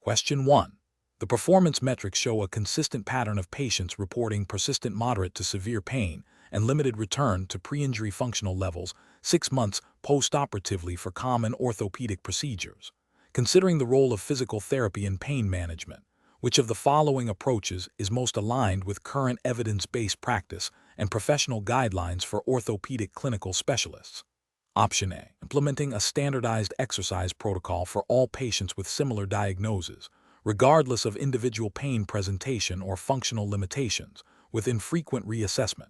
Question 1. The performance metrics show a consistent pattern of patients reporting persistent moderate to severe pain and limited return to pre-injury functional levels 6 months post-operatively for common orthopedic procedures. Considering the role of physical therapy in pain management, which of the following approaches is most aligned with current evidence-based practice and professional guidelines for orthopedic clinical specialists? Option A. Implementing a standardized exercise protocol for all patients with similar diagnoses, regardless of individual pain presentation or functional limitations, with infrequent reassessment.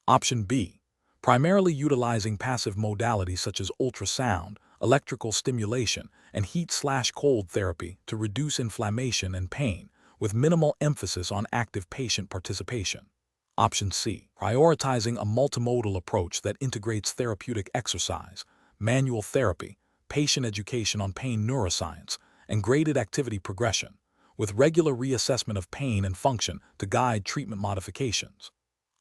Option B. Primarily utilizing passive modalities such as ultrasound, electrical stimulation, and heat/cold therapy to reduce inflammation and pain, with minimal emphasis on active patient participation. Option C. Prioritizing a multimodal approach that integrates therapeutic exercise, manual therapy, patient education on pain neuroscience, and graded activity progression, with regular reassessment of pain and function to guide treatment modifications.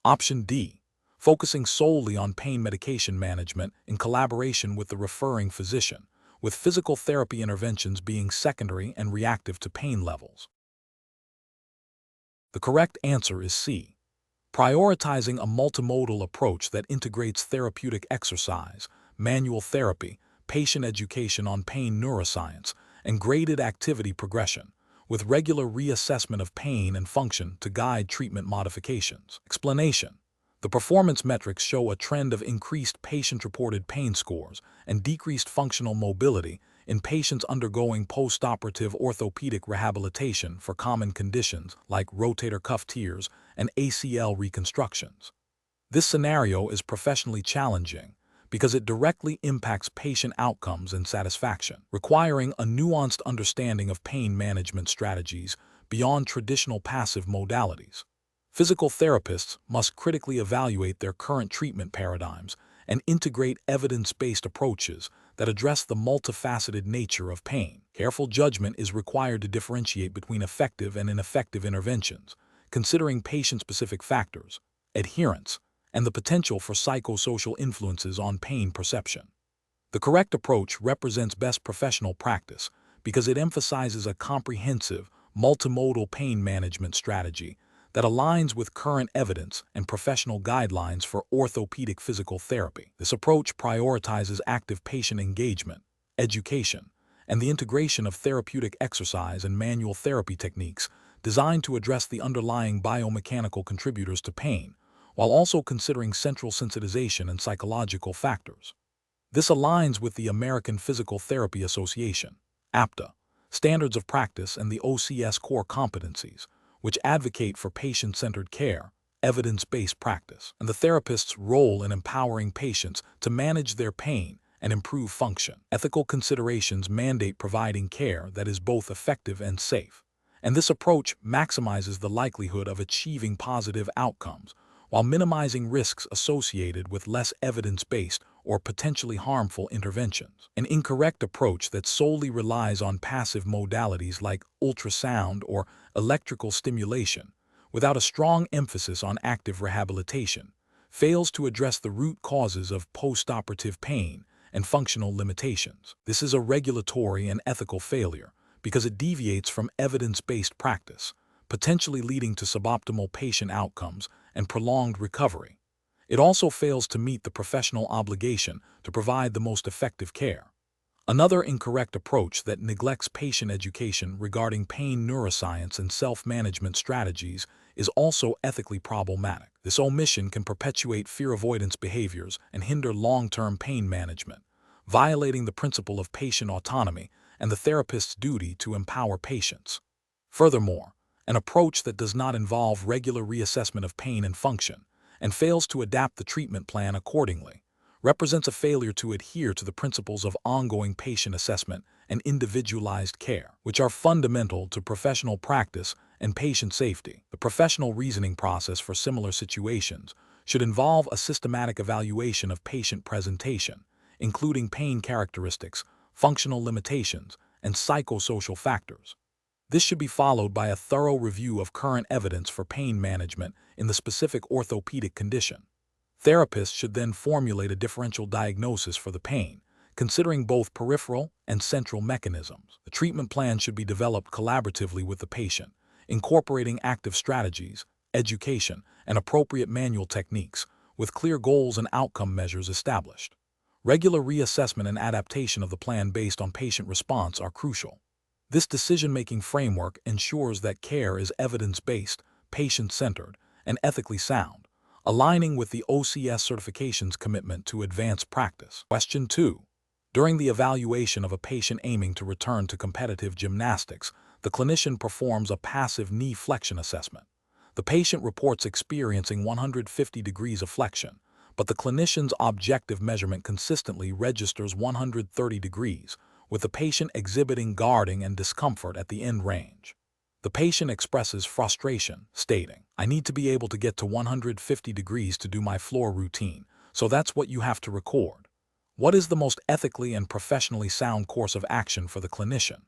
Option D. Focusing solely on pain medication management in collaboration with the referring physician, with physical therapy interventions being secondary and reactive to pain levels. The correct answer is C. Prioritizing a multimodal approach that integrates therapeutic exercise, manual therapy, patient education on pain neuroscience, and graded activity progression, with regular reassessment of pain and function to guide treatment modifications. Explanation. The performance metrics show a trend of increased patient-reported pain scores and decreased functional mobility in patients undergoing post-operative orthopedic rehabilitation for common conditions like rotator cuff tears and ACL reconstructions. This scenario is professionally challenging because it directly impacts patient outcomes and satisfaction, requiring a nuanced understanding of pain management strategies beyond traditional passive modalities. Physical therapists must critically evaluate their current treatment paradigms and integrate evidence-based approaches that address the multifaceted nature of pain. Careful judgment is required to differentiate between effective and ineffective interventions, considering patient-specific factors, adherence, and the potential for psychosocial influences on pain perception. The correct approach represents best professional practice because it emphasizes a comprehensive, multimodal pain management strategy that aligns with current evidence and professional guidelines for orthopedic physical therapy. This approach prioritizes active patient engagement, education, and the integration of therapeutic exercise and manual therapy techniques designed to address the underlying biomechanical contributors to pain, while also considering central sensitization and psychological factors. This aligns with the American Physical Therapy Association, APTA, standards of practice and the OCS core competencies, which advocate for patient-centered care, evidence-based practice, and the therapist's role in empowering patients to manage their pain and improve function. Ethical considerations mandate providing care that is both effective and safe, and this approach maximizes the likelihood of achieving positive outcomes while minimizing risks associated with less evidence-based or potentially harmful interventions. An incorrect approach that solely relies on passive modalities like ultrasound or electrical stimulation, without a strong emphasis on active rehabilitation, fails to address the root causes of post-operative pain and functional limitations. This is a regulatory and ethical failure because it deviates from evidence-based practice, potentially leading to suboptimal patient outcomes and prolonged recovery. It also fails to meet the professional obligation to provide the most effective care. Another incorrect approach that neglects patient education regarding pain neuroscience and self-management strategies is also ethically problematic. This omission can perpetuate fear avoidance behaviors and hinder long-term pain management, violating the principle of patient autonomy and the therapist's duty to empower patients. Furthermore, an approach that does not involve regular reassessment of pain and function and fails to adapt the treatment plan accordingly represents a failure to adhere to the principles of ongoing patient assessment and individualized care, which are fundamental to professional practice and patient safety. The professional reasoning process for similar situations should involve a systematic evaluation of patient presentation, including pain characteristics, functional limitations, and psychosocial factors. This should be followed by a thorough review of current evidence for pain management in the specific orthopedic condition. Therapists should then formulate a differential diagnosis for the pain, considering both peripheral and central mechanisms. The treatment plan should be developed collaboratively with the patient, incorporating active strategies, education, and appropriate manual techniques, with clear goals and outcome measures established. Regular reassessment and adaptation of the plan based on patient response are crucial. This decision-making framework ensures that care is evidence-based, patient-centered, and ethically sound, aligning with the OCS certification's commitment to advanced practice. Question 2. During the evaluation of a patient aiming to return to competitive gymnastics, the clinician performs a passive knee flexion assessment. The patient reports experiencing 150 degrees of flexion, but the clinician's objective measurement consistently registers 130 degrees, with the patient exhibiting guarding and discomfort at the end range. The patient expresses frustration, stating, "I need to be able to get to 150 degrees to do my floor routine, so that's what you have to record." What is the most ethically and professionally sound course of action for the clinician?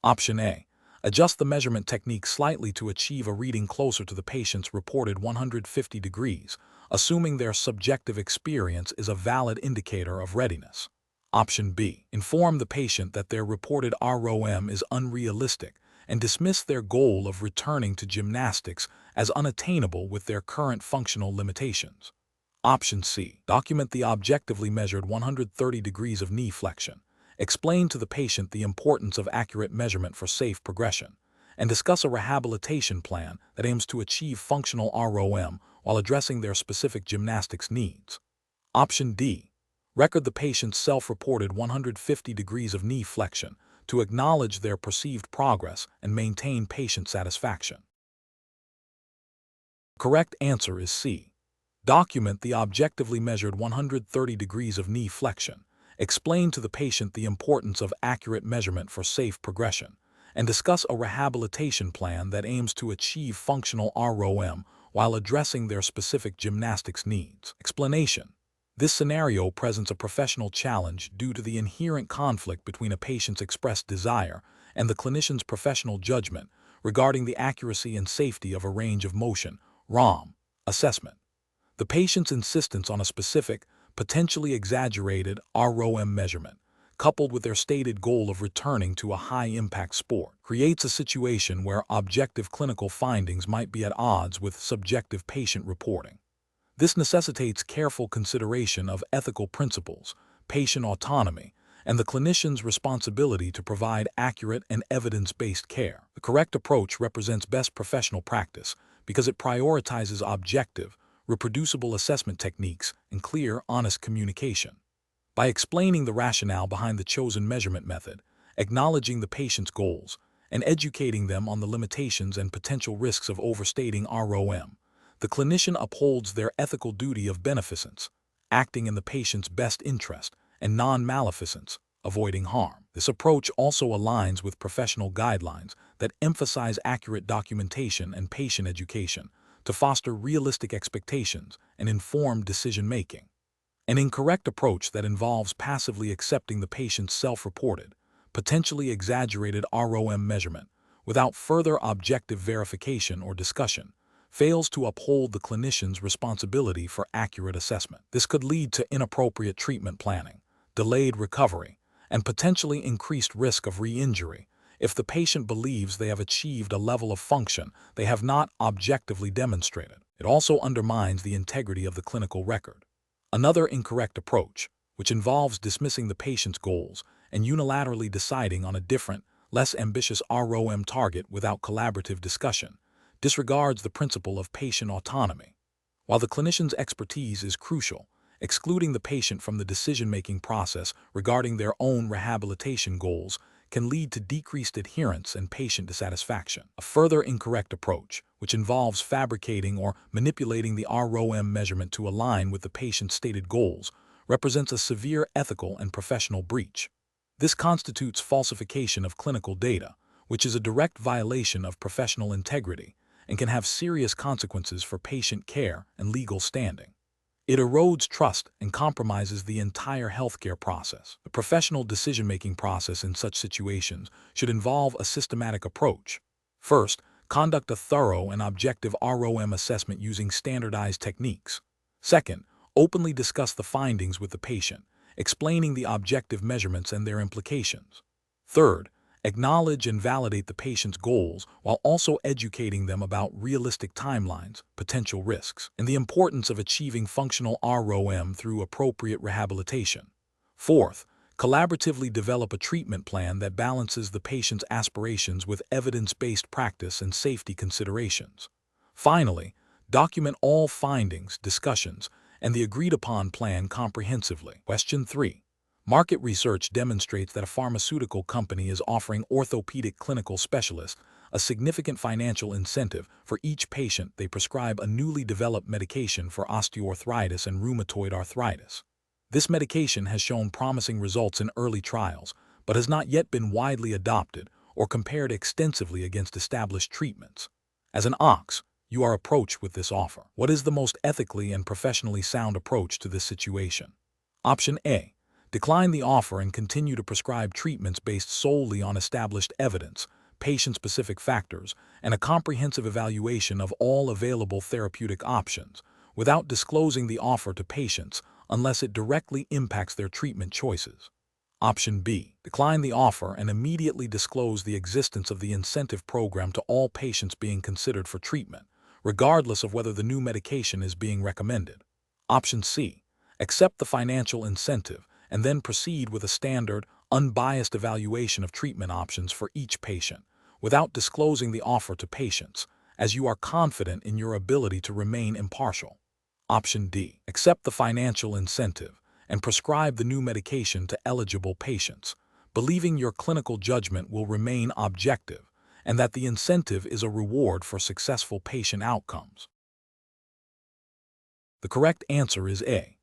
Option A. Adjust the measurement technique slightly to achieve a reading closer to the patient's reported 150 degrees, assuming their subjective experience is a valid indicator of readiness. Option B. Inform the patient that their reported ROM is unrealistic and dismiss their goal of returning to gymnastics as unattainable with their current functional limitations. Option C. Document the objectively measured 130 degrees of knee flexion. Explain to the patient the importance of accurate measurement for safe progression, and discuss a rehabilitation plan that aims to achieve functional ROM while addressing their specific gymnastics needs. Option D. Record the patient's self-reported 150 degrees of knee flexion to acknowledge their perceived progress and maintain patient satisfaction. The correct answer is C. Document the objectively measured 130 degrees of knee flexion. Explain to the patient the importance of accurate measurement for safe progression, and discuss a rehabilitation plan that aims to achieve functional ROM while addressing their specific gymnastics needs. Explanation. This scenario presents a professional challenge due to the inherent conflict between a patient's expressed desire and the clinician's professional judgment regarding the accuracy and safety of a range of motion (ROM) assessment. The patient's insistence on a specific, potentially exaggerated ROM measurement, coupled with their stated goal of returning to a high-impact sport, creates a situation where objective clinical findings might be at odds with subjective patient reporting. This necessitates careful consideration of ethical principles, patient autonomy, and the clinician's responsibility to provide accurate and evidence-based care. The correct approach represents best professional practice because it prioritizes objective, reproducible assessment techniques and clear, honest communication. By explaining the rationale behind the chosen measurement method, acknowledging the patient's goals, and educating them on the limitations and potential risks of overstating ROM, the clinician upholds their ethical duty of beneficence, acting in the patient's best interest, and non-maleficence, avoiding harm. This approach also aligns with professional guidelines that emphasize accurate documentation and patient education to foster realistic expectations and informed decision-making. An incorrect approach that involves passively accepting the patient's self-reported, potentially exaggerated ROM measurement without further objective verification or discussion fails to uphold the clinician's responsibility for accurate assessment. This could lead to inappropriate treatment planning, delayed recovery, and potentially increased risk of re-injury if the patient believes they have achieved a level of function they have not objectively demonstrated. It also undermines the integrity of the clinical record. Another incorrect approach, which involves dismissing the patient's goals and unilaterally deciding on a different, less ambitious ROM target without collaborative discussion, disregards the principle of patient autonomy. While the clinician's expertise is crucial, excluding the patient from the decision-making process regarding their own rehabilitation goals can lead to decreased adherence and patient dissatisfaction. A further incorrect approach, which involves fabricating or manipulating the ROM measurement to align with the patient's stated goals, represents a severe ethical and professional breach. This constitutes falsification of clinical data, which is a direct violation of professional integrity and can have serious consequences for patient care and legal standing. It erodes trust and compromises the entire healthcare process. The professional decision-making process in such situations should involve a systematic approach. First, conduct a thorough and objective ROM assessment using standardized techniques. Second, openly discuss the findings with the patient, explaining the objective measurements and their implications. Third, acknowledge and validate the patient's goals while also educating them about realistic timelines, potential risks, and the importance of achieving functional ROM through appropriate rehabilitation. Fourth, collaboratively develop a treatment plan that balances the patient's aspirations with evidence-based practice and safety considerations. Finally, document all findings, discussions, and the agreed-upon plan comprehensively. Question 3. Market research demonstrates that a pharmaceutical company is offering orthopedic clinical specialists a significant financial incentive for each patient they prescribe a newly developed medication for osteoarthritis and rheumatoid arthritis. This medication has shown promising results in early trials, but has not yet been widely adopted or compared extensively against established treatments. As an OCS, you are approached with this offer. What is the most ethically and professionally sound approach to this situation? Option A. Decline the offer and continue to prescribe treatments based solely on established evidence, patient-specific factors, and a comprehensive evaluation of all available therapeutic options, without disclosing the offer to patients unless it directly impacts their treatment choices. Option B. Decline the offer and immediately disclose the existence of the incentive program to all patients being considered for treatment, regardless of whether the new medication is being recommended. Option C. Accept the financial incentive and then proceed with a standard, unbiased evaluation of treatment options for each patient, without disclosing the offer to patients, as you are confident in your ability to remain impartial. Option D. Accept the financial incentive and prescribe the new medication to eligible patients, believing your clinical judgment will remain objective and that the incentive is a reward for successful patient outcomes. The correct answer is A.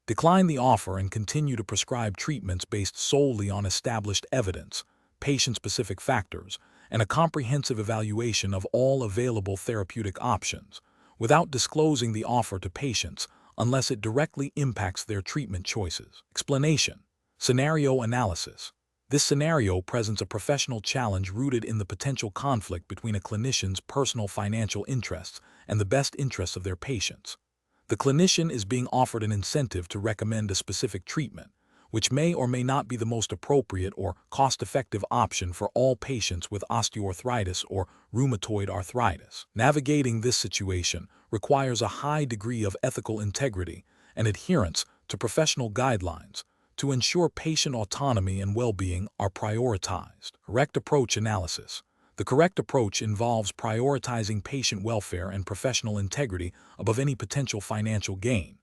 Decline the offer and continue to prescribe treatments based solely on established evidence, patient-specific factors, and a comprehensive evaluation of all available therapeutic options, without disclosing the offer to patients unless it directly impacts their treatment choices. Explanation. Scenario analysis. This scenario presents a professional challenge rooted in the potential conflict between a clinician's personal financial interests and the best interests of their patients. The clinician is being offered an incentive to recommend a specific treatment, which may or may not be the most appropriate or cost-effective option for all patients with osteoarthritis or rheumatoid arthritis. Navigating this situation requires a high degree of ethical integrity and adherence to professional guidelines to ensure patient autonomy and well-being are prioritized. Correct approach analysis. The correct approach involves prioritizing patient welfare and professional integrity above any potential financial gain.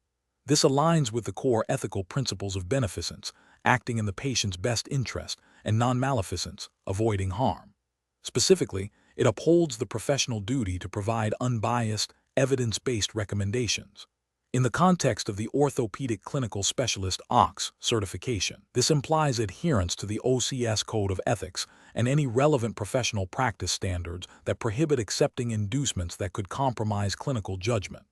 This aligns with the core ethical principles of beneficence, acting in the patient's best interest, and non-maleficence, avoiding harm. Specifically, it upholds the professional duty to provide unbiased, evidence-based recommendations. In the context of the Orthopedic Clinical Specialist OCS certification, this implies adherence to the OCS Code of Ethics and any relevant professional practice standards that prohibit accepting inducements that could compromise clinical judgment.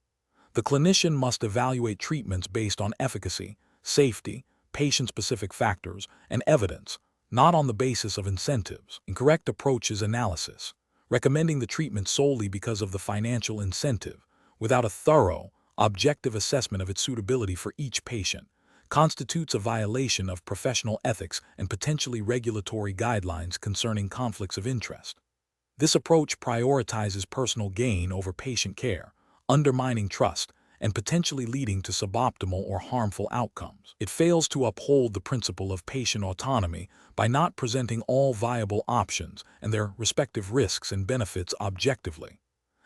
The clinician must evaluate treatments based on efficacy, safety, patient-specific factors, and evidence, not on the basis of incentives. Incorrect approach is analysis. Recommending the treatment solely because of the financial incentive, without a thorough, objective assessment of its suitability for each patient, constitutes a violation of professional ethics and potentially regulatory guidelines concerning conflicts of interest. This approach prioritizes personal gain over patient care, undermining trust, and potentially leading to suboptimal or harmful outcomes. It fails to uphold the principle of patient autonomy by not presenting all viable options and their respective risks and benefits objectively.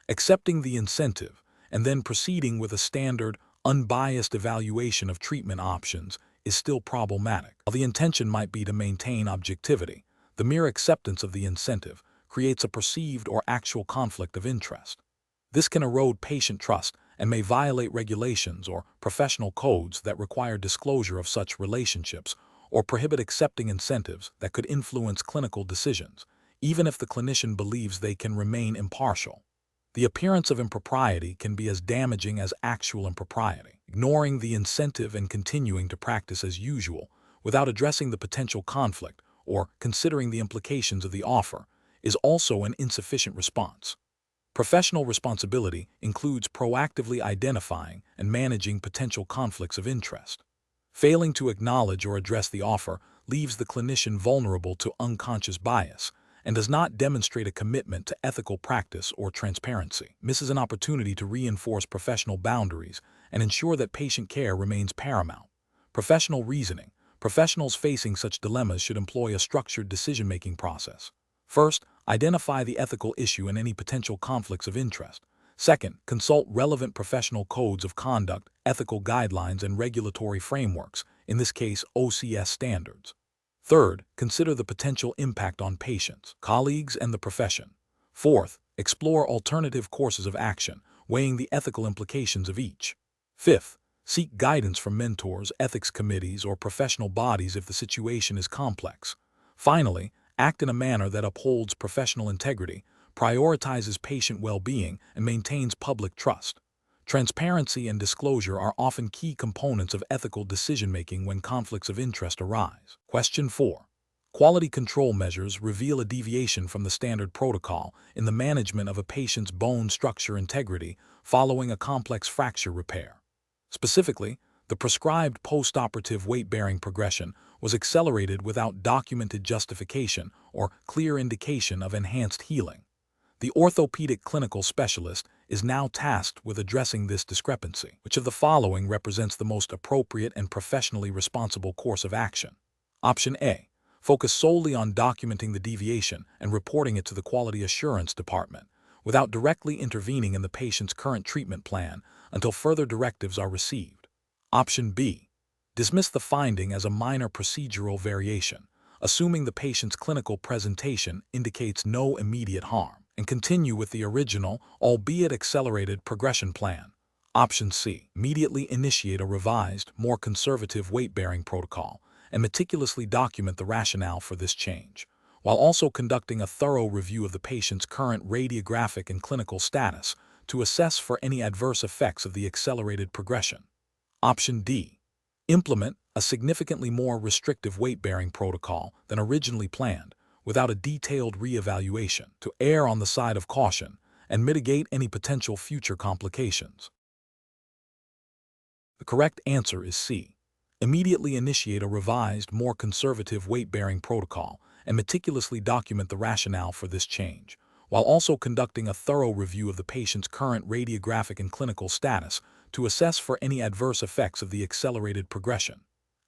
Accepting the incentive and then proceeding with a standard, unbiased evaluation of treatment options is still problematic. While the intention might be to maintain objectivity, the mere acceptance of the incentive creates a perceived or actual conflict of interest. This can erode patient trust and may violate regulations or professional codes that require disclosure of such relationships or prohibit accepting incentives that could influence clinical decisions, even if the clinician believes they can remain impartial. The appearance of impropriety can be as damaging as actual impropriety. Ignoring the incentive and continuing to practice as usual without addressing the potential conflict or considering the implications of the offer is also an insufficient response. Professional responsibility includes proactively identifying and managing potential conflicts of interest. Failing to acknowledge or address the offer leaves the clinician vulnerable to unconscious bias and does not demonstrate a commitment to ethical practice or transparency. Misses an opportunity to reinforce professional boundaries and ensure that patient care remains paramount. Professional reasoning. Professionals facing such dilemmas should employ a structured decision-making process. First, identify the ethical issue and any potential conflicts of interest. Second, consult relevant professional codes of conduct, ethical guidelines, and regulatory frameworks, in this case OCS standards. Third, consider the potential impact on patients, colleagues, and the profession. Fourth, explore alternative courses of action, weighing the ethical implications of each. Fifth, seek guidance from mentors, ethics committees, or professional bodies if the situation is complex. Finally, act in a manner that upholds professional integrity, prioritizes patient well-being, and maintains public trust. Transparency and disclosure are often key components of ethical decision-making when conflicts of interest arise. Question 4. Quality control measures reveal a deviation from the standard protocol in the management of a patient's bone structure integrity following a complex fracture repair. Specifically, the prescribed post-operative weight-bearing progression was accelerated without documented justification or clear indication of enhanced healing. The orthopedic clinical specialist is now tasked with addressing this discrepancy. Which of the following represents the most appropriate and professionally responsible course of action? Option A. Focus solely on documenting the deviation and reporting it to the Quality Assurance Department, without directly intervening in the patient's current treatment plan until further directives are received. Option B. Dismiss the finding as a minor procedural variation, assuming the patient's clinical presentation indicates no immediate harm, and continue with the original, albeit accelerated, progression plan. Option C. Immediately initiate a revised, more conservative weight-bearing protocol and meticulously document the rationale for this change, while also conducting a thorough review of the patient's current radiographic and clinical status to assess for any adverse effects of the accelerated progression. Option D. Implement a significantly more restrictive weight-bearing protocol than originally planned, without a detailed re-evaluation, to err on the side of caution and mitigate any potential future complications. The correct answer is C. Immediately initiate a revised, more conservative weight-bearing protocol and meticulously document the rationale for this change, while also conducting a thorough review of the patient's current radiographic and clinical status to assess for any adverse effects of the accelerated progression.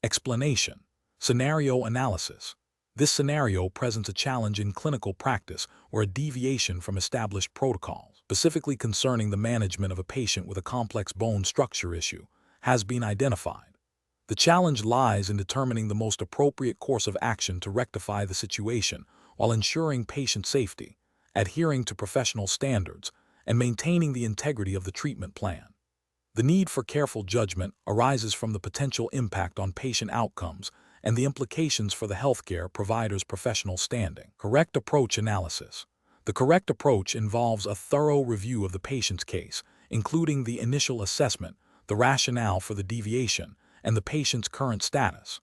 Explanation. Scenario analysis. This scenario presents a challenge in clinical practice or a deviation from established protocols, specifically concerning the management of a patient with a complex bone structure issue, has been identified. The challenge lies in determining the most appropriate course of action to rectify the situation while ensuring patient safety, adhering to professional standards, and maintaining the integrity of the treatment plan. The need for careful judgment arises from the potential impact on patient outcomes and the implications for the healthcare provider's professional standing. Correct approach analysis. The correct approach involves a thorough review of the patient's case, including the initial assessment, the rationale for the deviation, and the patient's current status.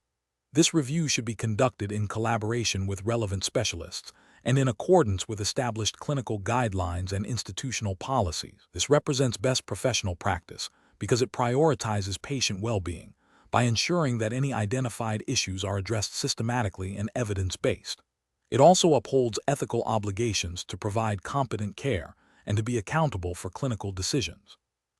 This review should be conducted in collaboration with relevant specialists and in accordance with established clinical guidelines and institutional policies. This represents best professional practice because it prioritizes patient well-being by ensuring that any identified issues are addressed systematically and evidence-based. It also upholds ethical obligations to provide competent care and to be accountable for clinical decisions.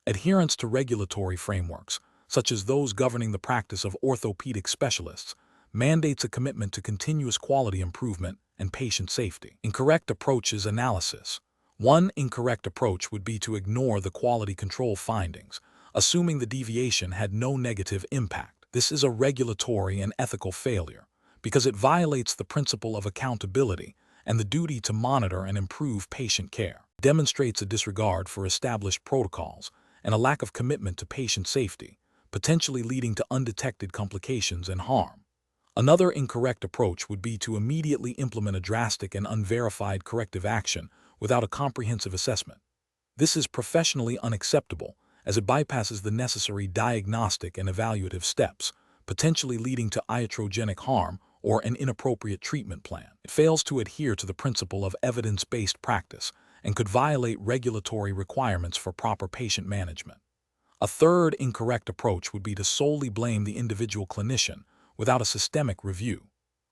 Adherence to regulatory frameworks, such as those governing the practice of orthopedic specialists, mandates a commitment to continuous quality improvement and patient safety. Incorrect approaches analysis. One incorrect approach would be to ignore the quality control findings, assuming the deviation had no negative impact. This is a regulatory and ethical failure because it violates the principle of accountability and the duty to monitor and improve patient care, demonstrates a disregard for established protocols and a lack of commitment to patient safety, potentially leading to undetected complications and harm. Another incorrect approach would be to immediately implement a drastic and unverified corrective action without a comprehensive assessment. This is professionally unacceptable, as it bypasses the necessary diagnostic and evaluative steps, potentially leading to iatrogenic harm or an inappropriate treatment plan. It fails to adhere to the principle of evidence-based practice and could violate regulatory requirements for proper patient management. A third incorrect approach would be to solely blame the individual clinician without a systemic review.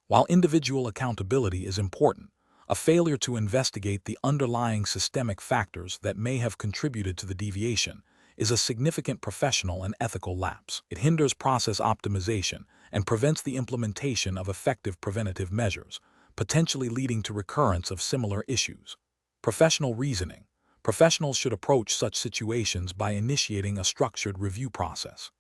While individual accountability is important, a failure to investigate the underlying systemic factors that may have contributed to the deviation is a significant professional and ethical lapse. It hinders process optimization and prevents the implementation of effective preventative measures, potentially leading to recurrence of similar issues. Professional reasoning. Professionals should approach such situations by initiating a structured review process.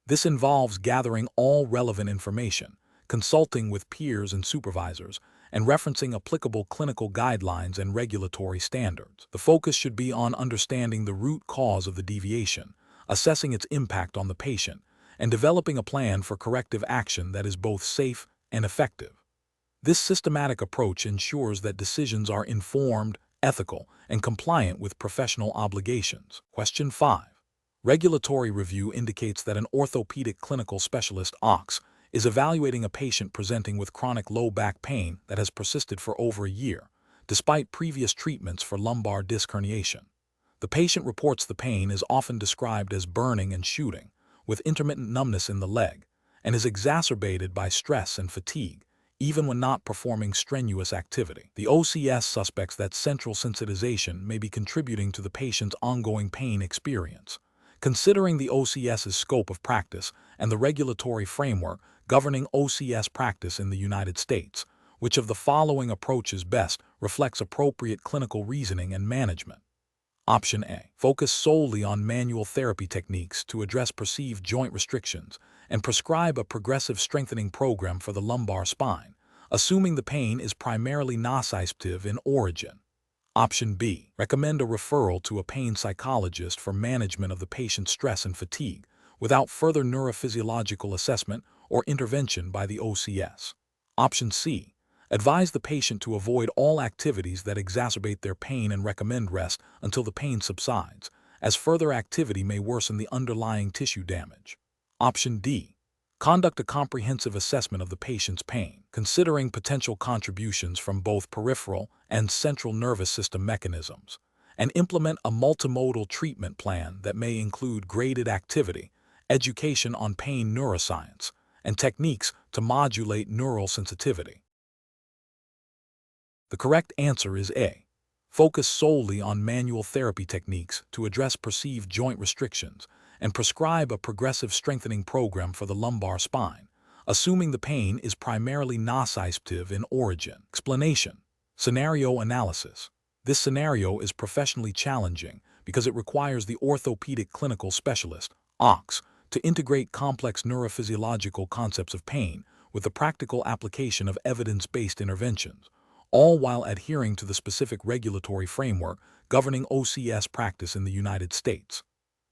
This involves gathering all relevant information, consulting with peers and supervisors, and referencing applicable clinical guidelines and regulatory standards. The focus should be on understanding the root cause of the deviation, assessing its impact on the patient, and developing a plan for corrective action that is both safe and effective. This systematic approach ensures that decisions are informed, ethical, and compliant with professional obligations. Question 5. Regulatory review indicates that an orthopedic clinical specialist (OCS) is evaluating a patient presenting with chronic low back pain that has persisted for over a year, despite previous treatments for lumbar disc herniation. The patient reports the pain is often described as burning and shooting, with intermittent numbness in the leg, and is exacerbated by stress and fatigue, even when not performing strenuous activity. The OCS suspects that central sensitization may be contributing to the patient's ongoing pain experience. Considering the OCS's scope of practice and the regulatory framework governing OCS practice in the United States, which of the following approaches best reflects appropriate clinical reasoning and management? Option A. Focus solely on manual therapy techniques to address perceived joint restrictions and prescribe a progressive strengthening program for the lumbar spine, assuming the pain is primarily nociceptive in origin. Option B. Recommend a referral to a pain psychologist for management of the patient's stress and fatigue without further neurophysiological assessment or intervention by the OCS. Option C. Advise the patient to avoid all activities that exacerbate their pain and recommend rest until the pain subsides, as further activity may worsen the underlying tissue damage. Option D. Conduct a comprehensive assessment of the patient's pain, considering potential contributions from both peripheral and central nervous system mechanisms, and implement a multimodal treatment plan that may include graded activity, education on pain neuroscience, and techniques to modulate neural sensitivity. The correct answer is A. Focus solely on manual therapy techniques to address perceived joint restrictions and prescribe a progressive strengthening program for the lumbar spine, assuming the pain is primarily nociceptive in origin. Explanation. Scenario analysis. This scenario is professionally challenging because it requires the orthopedic clinical specialist (OCS) to integrate complex neurophysiological concepts of pain with the practical application of evidence-based interventions, all while adhering to the specific regulatory framework governing OCS practice in the United States.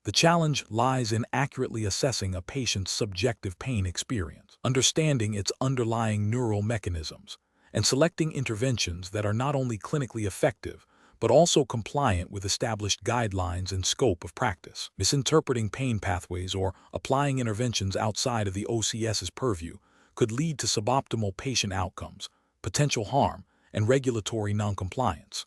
The challenge lies in accurately assessing a patient's subjective pain experience, understanding its underlying neural mechanisms, and selecting interventions that are not only clinically effective, but also compliant with established guidelines and scope of practice. Misinterpreting pain pathways or applying interventions outside of the OCS's purview could lead to suboptimal patient outcomes, potential harm, and regulatory noncompliance.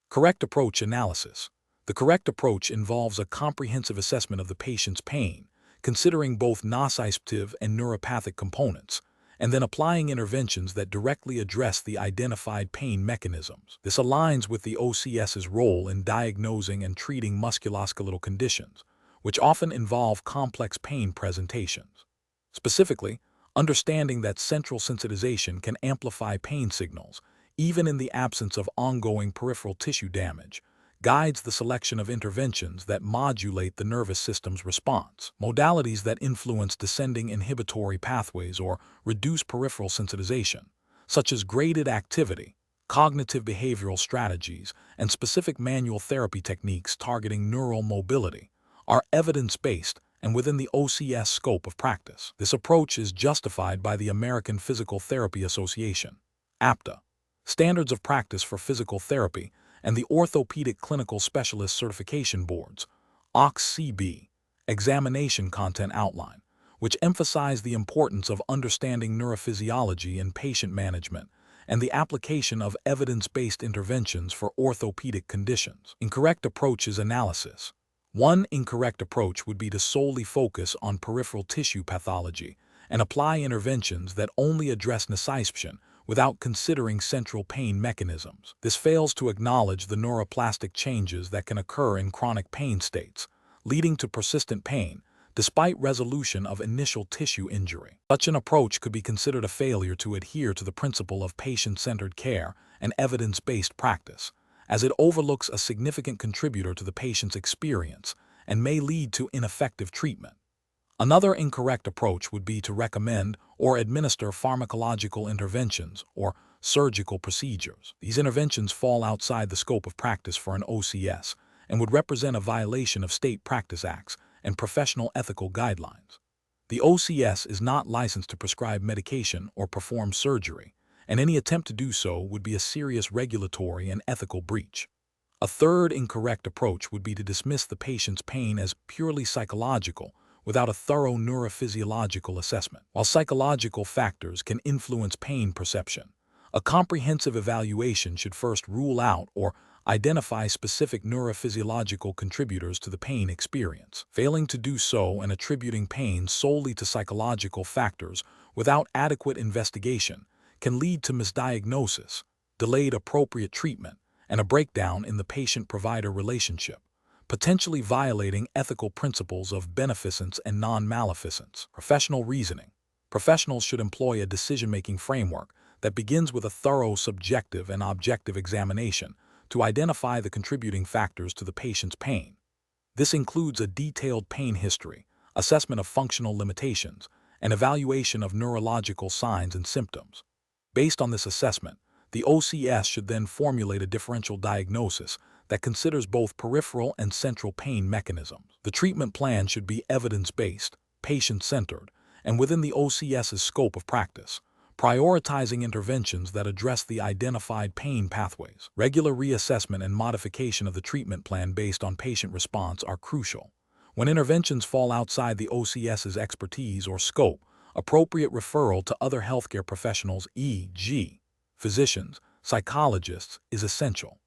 Correct approach analysis. The correct approach involves a comprehensive assessment of the patient's pain, considering both nociceptive and neuropathic components, and then applying interventions that directly address the identified pain mechanisms. This aligns with the OCS's role in diagnosing and treating musculoskeletal conditions, which often involve complex pain presentations. Specifically, understanding that central sensitization can amplify pain signals, even in the absence of ongoing peripheral tissue damage, guides the selection of interventions that modulate the nervous system's response. Modalities that influence descending inhibitory pathways or reduce peripheral sensitization, such as graded activity, cognitive behavioral strategies, and specific manual therapy techniques targeting neural mobility, are evidence-based and within the OCS scope of practice. This approach is justified by the American Physical Therapy Association, APTA, Standards of Practice for Physical Therapy, and the Orthopedic Clinical Specialist Certification Board's OCS-CB examination content outline, which emphasize the importance of understanding neurophysiology in patient management and the application of evidence-based interventions for orthopedic conditions. Incorrect approaches analysis. One incorrect approach would be to solely focus on peripheral tissue pathology and apply interventions that only address nociception without considering central pain mechanisms. This fails to acknowledge the neuroplastic changes that can occur in chronic pain states, leading to persistent pain despite resolution of initial tissue injury. Such an approach could be considered a failure to adhere to the principle of patient-centered care and evidence-based practice, as it overlooks a significant contributor to the patient's experience and may lead to ineffective treatment. Another incorrect approach would be to recommend or administer pharmacological interventions or surgical procedures. These interventions fall outside the scope of practice for an OCS and would represent a violation of state practice acts and professional ethical guidelines. The OCS is not licensed to prescribe medication or perform surgery, and any attempt to do so would be a serious regulatory and ethical breach. A third incorrect approach would be to dismiss the patient's pain as purely psychological without a thorough neurophysiological assessment. While psychological factors can influence pain perception, a comprehensive evaluation should first rule out or identify specific neurophysiological contributors to the pain experience. Failing to do so and attributing pain solely to psychological factors without adequate investigation can lead to misdiagnosis, delayed appropriate treatment, and a breakdown in the patient-provider relationship, potentially violating ethical principles of beneficence and non-maleficence. Professional reasoning. Professionals should employ a decision-making framework that begins with a thorough subjective and objective examination to identify the contributing factors to the patient's pain. This includes a detailed pain history, assessment of functional limitations, and evaluation of neurological signs and symptoms. Based on this assessment, the OCS should then formulate a differential diagnosis that considers both peripheral and central pain mechanisms. The treatment plan should be evidence-based, patient-centered, and within the OCS's scope of practice, prioritizing interventions that address the identified pain pathways. Regular reassessment and modification of the treatment plan based on patient response are crucial. When interventions fall outside the OCS's expertise or scope, appropriate referral to other healthcare professionals, e.g., physicians, psychologists, is essential.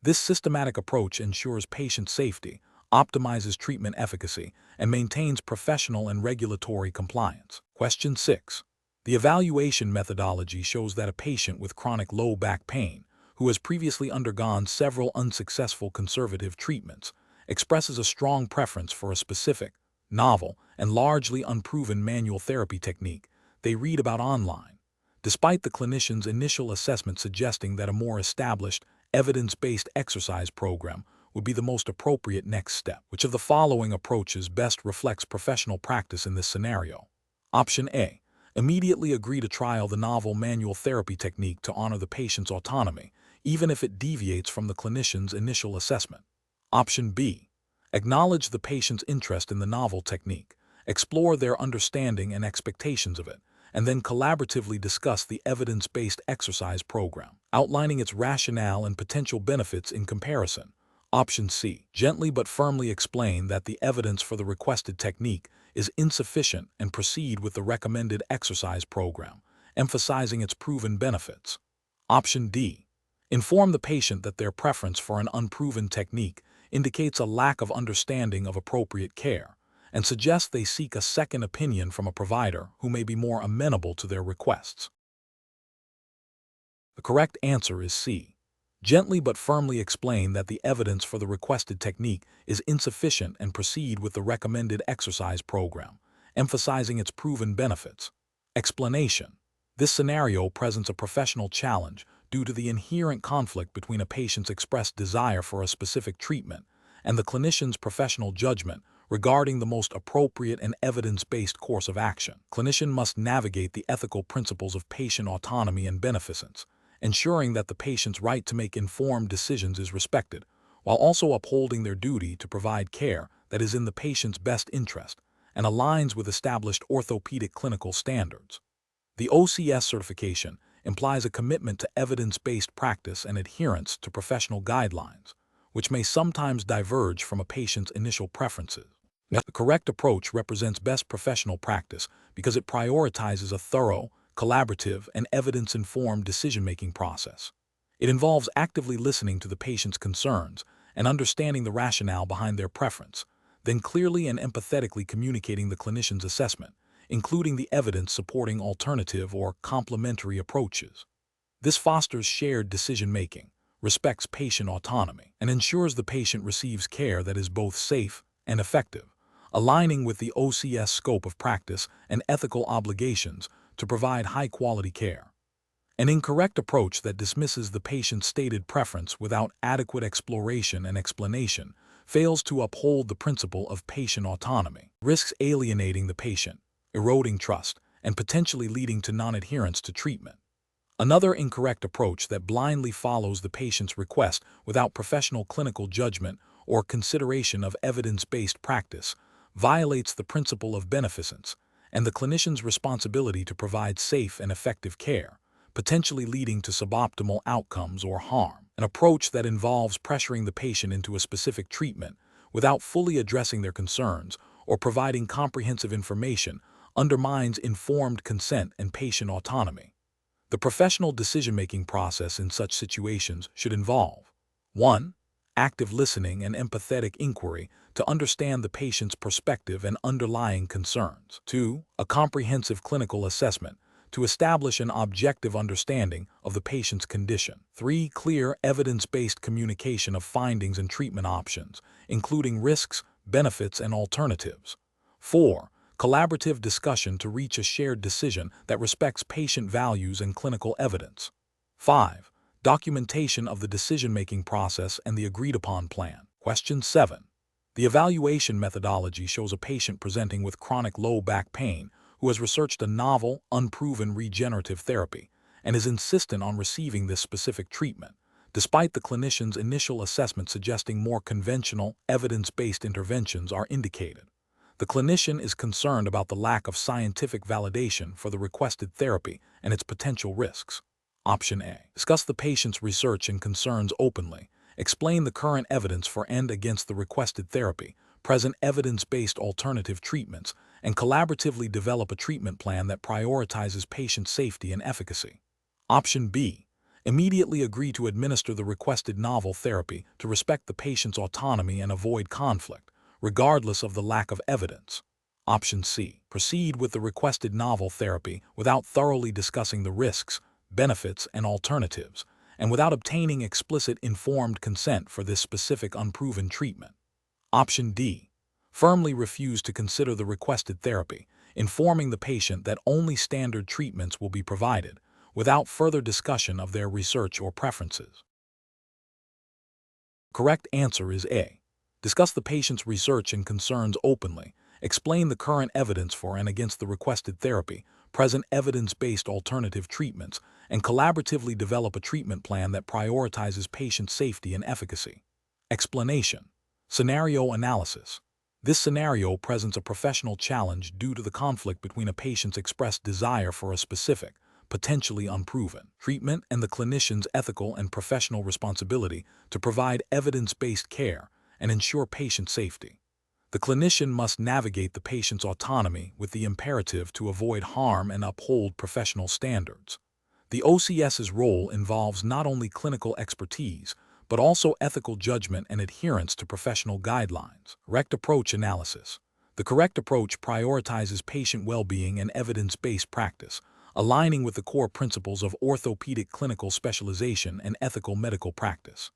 This systematic approach ensures patient safety, optimizes treatment efficacy, and maintains professional and regulatory compliance. Question 6. The evaluation methodology shows that a patient with chronic low back pain, who has previously undergone several unsuccessful conservative treatments, expresses a strong preference for a specific, novel, and largely unproven manual therapy technique they read about online, despite the clinician's initial assessment suggesting that a more established, evidence-based exercise program would be the most appropriate next step. Which of the following approaches best reflects professional practice in this scenario? Option A. Immediately agree to trial the novel manual therapy technique to honor the patient's autonomy, even if it deviates from the clinician's initial assessment. Option B. Acknowledge the patient's interest in the novel technique, explore their understanding and expectations of it, and then collaboratively discuss the evidence-based exercise program, outlining its rationale and potential benefits in comparison. Option C. Gently but firmly explain that the evidence for the requested technique is insufficient and proceed with the recommended exercise program, emphasizing its proven benefits. Option D. Inform the patient that their preference for an unproven technique indicates a lack of understanding of appropriate care, and suggest they seek a second opinion from a provider who may be more amenable to their requests. The correct answer is C. Gently but firmly explain that the evidence for the requested technique is insufficient and proceed with the recommended exercise program, emphasizing its proven benefits. Explanation. This scenario presents a professional challenge due to the inherent conflict between a patient's expressed desire for a specific treatment and the clinician's professional judgment regarding the most appropriate and evidence-based course of action. Clinician must navigate the ethical principles of patient autonomy and beneficence, ensuring that the patient's right to make informed decisions is respected, while also upholding their duty to provide care that is in the patient's best interest and aligns with established orthopedic clinical standards. The OCS certification implies a commitment to evidence-based practice and adherence to professional guidelines, which may sometimes diverge from a patient's initial preferences. The correct approach represents best professional practice because it prioritizes a thorough, collaborative, and evidence-informed decision-making process. It involves actively listening to the patient's concerns and understanding the rationale behind their preference, then clearly and empathetically communicating the clinician's assessment, including the evidence supporting alternative or complementary approaches. This fosters shared decision-making, respects patient autonomy, and ensures the patient receives care that is both safe and effective, aligning with the OCS scope of practice and ethical obligations to provide high-quality care. An incorrect approach that dismisses the patient's stated preference without adequate exploration and explanation fails to uphold the principle of patient autonomy, risks alienating the patient, eroding trust, and potentially leading to non-adherence to treatment. Another incorrect approach that blindly follows the patient's request without professional clinical judgment or consideration of evidence-based practice violates the principle of beneficence and the clinician's responsibility to provide safe and effective care, potentially leading to suboptimal outcomes or harm. An approach that involves pressuring the patient into a specific treatment without fully addressing their concerns or providing comprehensive information undermines informed consent and patient autonomy. The professional decision-making process in such situations should involve 1. Active listening and empathetic inquiry to understand the patient's perspective and underlying concerns. 2. A comprehensive clinical assessment to establish an objective understanding of the patient's condition. 3. Clear, evidence-based communication of findings and treatment options, including risks, benefits, and alternatives. 4. Collaborative discussion to reach a shared decision that respects patient values and clinical evidence. 5. Documentation of the decision-making process and the agreed-upon plan. Question 7. The evaluation methodology shows a patient presenting with chronic low back pain who has researched a novel, unproven regenerative therapy and is insistent on receiving this specific treatment, despite the clinician's initial assessment suggesting more conventional, evidence-based interventions are indicated. The clinician is concerned about the lack of scientific validation for the requested therapy and its potential risks. Option A. Discuss the patient's research and concerns openly. Explain the current evidence for and against the requested therapy, present evidence-based alternative treatments, and collaboratively develop a treatment plan that prioritizes patient safety and efficacy. Option B. Immediately agree to administer the requested novel therapy to respect the patient's autonomy and avoid conflict, regardless of the lack of evidence. Option C. Proceed with the requested novel therapy without thoroughly discussing the risks, benefits, and alternatives, and without obtaining explicit informed consent for this specific unproven treatment. Option D. Firmly refuse to consider the requested therapy, informing the patient that only standard treatments will be provided, without further discussion of their research or preferences. Correct answer is A. Discuss the patient's research and concerns openly. Explain the current evidence for and against the requested therapy, present evidence-based alternative treatments, and collaboratively develop a treatment plan that prioritizes patient safety and efficacy. Explanation. Scenario analysis. This scenario presents a professional challenge due to the conflict between a patient's expressed desire for a specific, potentially unproven, treatment and the clinician's ethical and professional responsibility to provide evidence-based care and ensure patient safety. The clinician must navigate the patient's autonomy with the imperative to avoid harm and uphold professional standards. The OCS's role involves not only clinical expertise, but also ethical judgment and adherence to professional guidelines. Correct approach analysis. The correct approach prioritizes patient well-being and evidence-based practice, aligning with the core principles of orthopedic clinical specialization and ethical medical practice.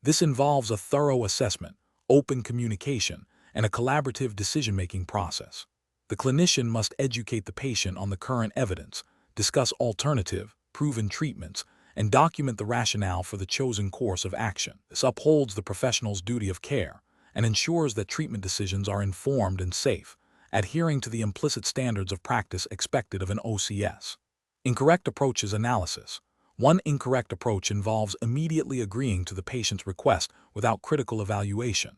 This involves a thorough assessment, open communication, and a collaborative decision-making process. The clinician must educate the patient on the current evidence, discuss alternative, proven treatments, and document the rationale for the chosen course of action. This upholds the professional's duty of care and ensures that treatment decisions are informed and safe, adhering to the implicit standards of practice expected of an OCS. Incorrect approaches analysis. One incorrect approach involves immediately agreeing to the patient's request without critical evaluation.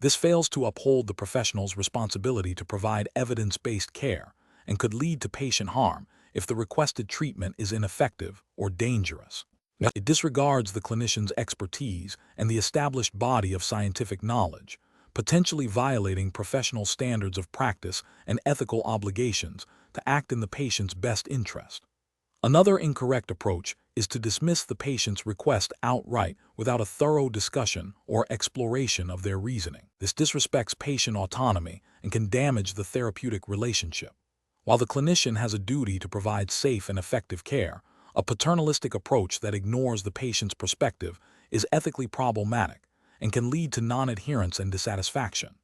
This fails to uphold the professional's responsibility to provide evidence-based care and could lead to patient harm if the requested treatment is ineffective or dangerous. It disregards the clinician's expertise and the established body of scientific knowledge, potentially violating professional standards of practice and ethical obligations to act in the patient's best interest. Another incorrect approach is to dismiss the patient's request outright without a thorough discussion or exploration of their reasoning. This disrespects patient autonomy and can damage the therapeutic relationship. While the clinician has a duty to provide safe and effective care, a paternalistic approach that ignores the patient's perspective is ethically problematic and can lead to non-adherence and dissatisfaction.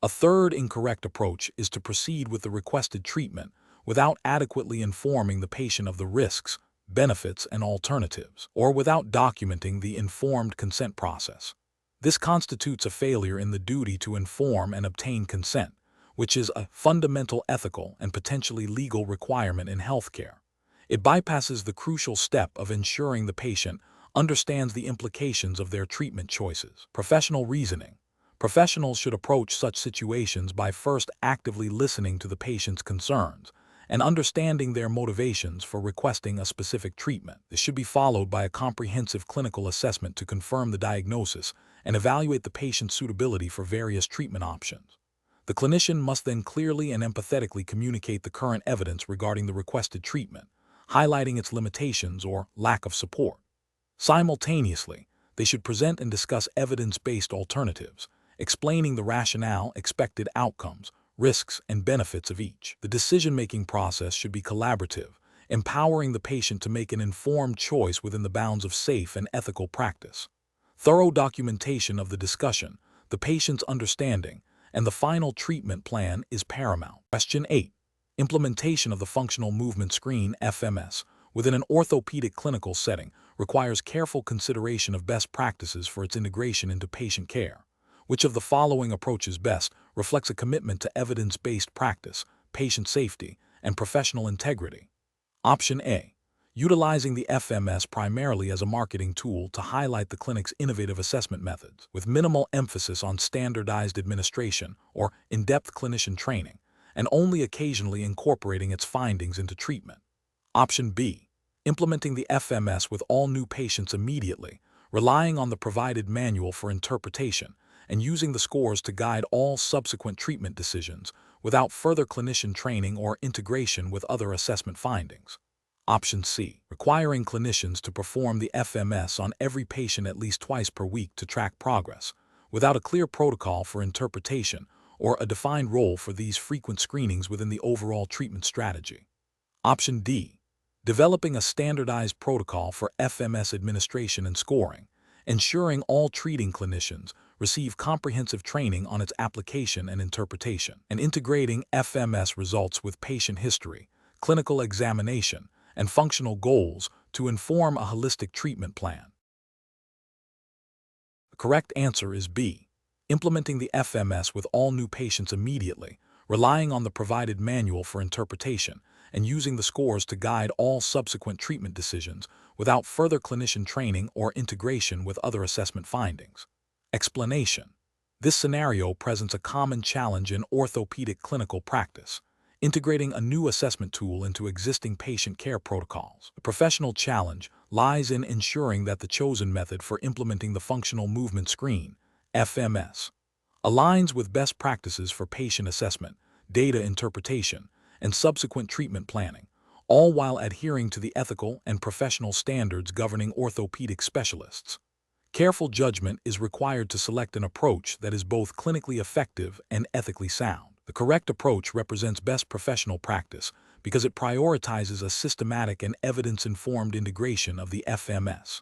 A third incorrect approach is to proceed with the requested treatment without adequately informing the patient of the risks, benefits, and alternatives, or without documenting the informed consent process. This constitutes a failure in the duty to inform and obtain consent, which is a fundamental ethical and potentially legal requirement in healthcare. It bypasses the crucial step of ensuring the patient understands the implications of their treatment choices. Professional reasoning. Professionals should approach such situations by first actively listening to the patient's concerns and understanding their motivations for requesting a specific treatment. This should be followed by a comprehensive clinical assessment to confirm the diagnosis and evaluate the patient's suitability for various treatment options. The clinician must then clearly and empathetically communicate the current evidence regarding the requested treatment, highlighting its limitations or lack of support. Simultaneously, they should present and discuss evidence-based alternatives, explaining the rationale, expected outcomes, risks, and benefits of each. The decision-making process should be collaborative, empowering the patient to make an informed choice within the bounds of safe and ethical practice. Thorough documentation of the discussion, the patient's understanding, and the final treatment plan is paramount. Question 8. Implementation of the functional movement screen (FMS) within an orthopedic clinical setting requires careful consideration of best practices for its integration into patient care. Which of the following approaches best reflects a commitment to evidence-based practice, patient safety, and professional integrity? Option A. Utilizing the FMS primarily as a marketing tool to highlight the clinic's innovative assessment methods, with minimal emphasis on standardized administration or in-depth clinician training, and only occasionally incorporating its findings into treatment. Option B. Implementing the FMS with all new patients immediately, relying on the provided manual for interpretation, and using the scores to guide all subsequent treatment decisions without further clinician training or integration with other assessment findings. Option C. Requiring clinicians to perform the FMS on every patient at least twice per week to track progress, without a clear protocol for interpretation or a defined role for these frequent screenings within the overall treatment strategy. Option D. Developing a standardized protocol for FMS administration and scoring, ensuring all treating clinicians receive comprehensive training on its application and interpretation, and integrating FMS results with patient history, clinical examination, and functional goals to inform a holistic treatment plan. The correct answer is B. Implementing the FMS with all new patients immediately, relying on the provided manual for interpretation, and using the scores to guide all subsequent treatment decisions without further clinician training or integration with other assessment findings. Explanation. This scenario presents a common challenge in orthopedic clinical practice, integrating a new assessment tool into existing patient care protocols. The professional challenge lies in ensuring that the chosen method for implementing the functional movement screen, FMS, aligns with best practices for patient assessment, data interpretation, and subsequent treatment planning, all while adhering to the ethical and professional standards governing orthopedic specialists. Careful judgment is required to select an approach that is both clinically effective and ethically sound. The correct approach represents best professional practice because it prioritizes a systematic and evidence-informed integration of the FMS.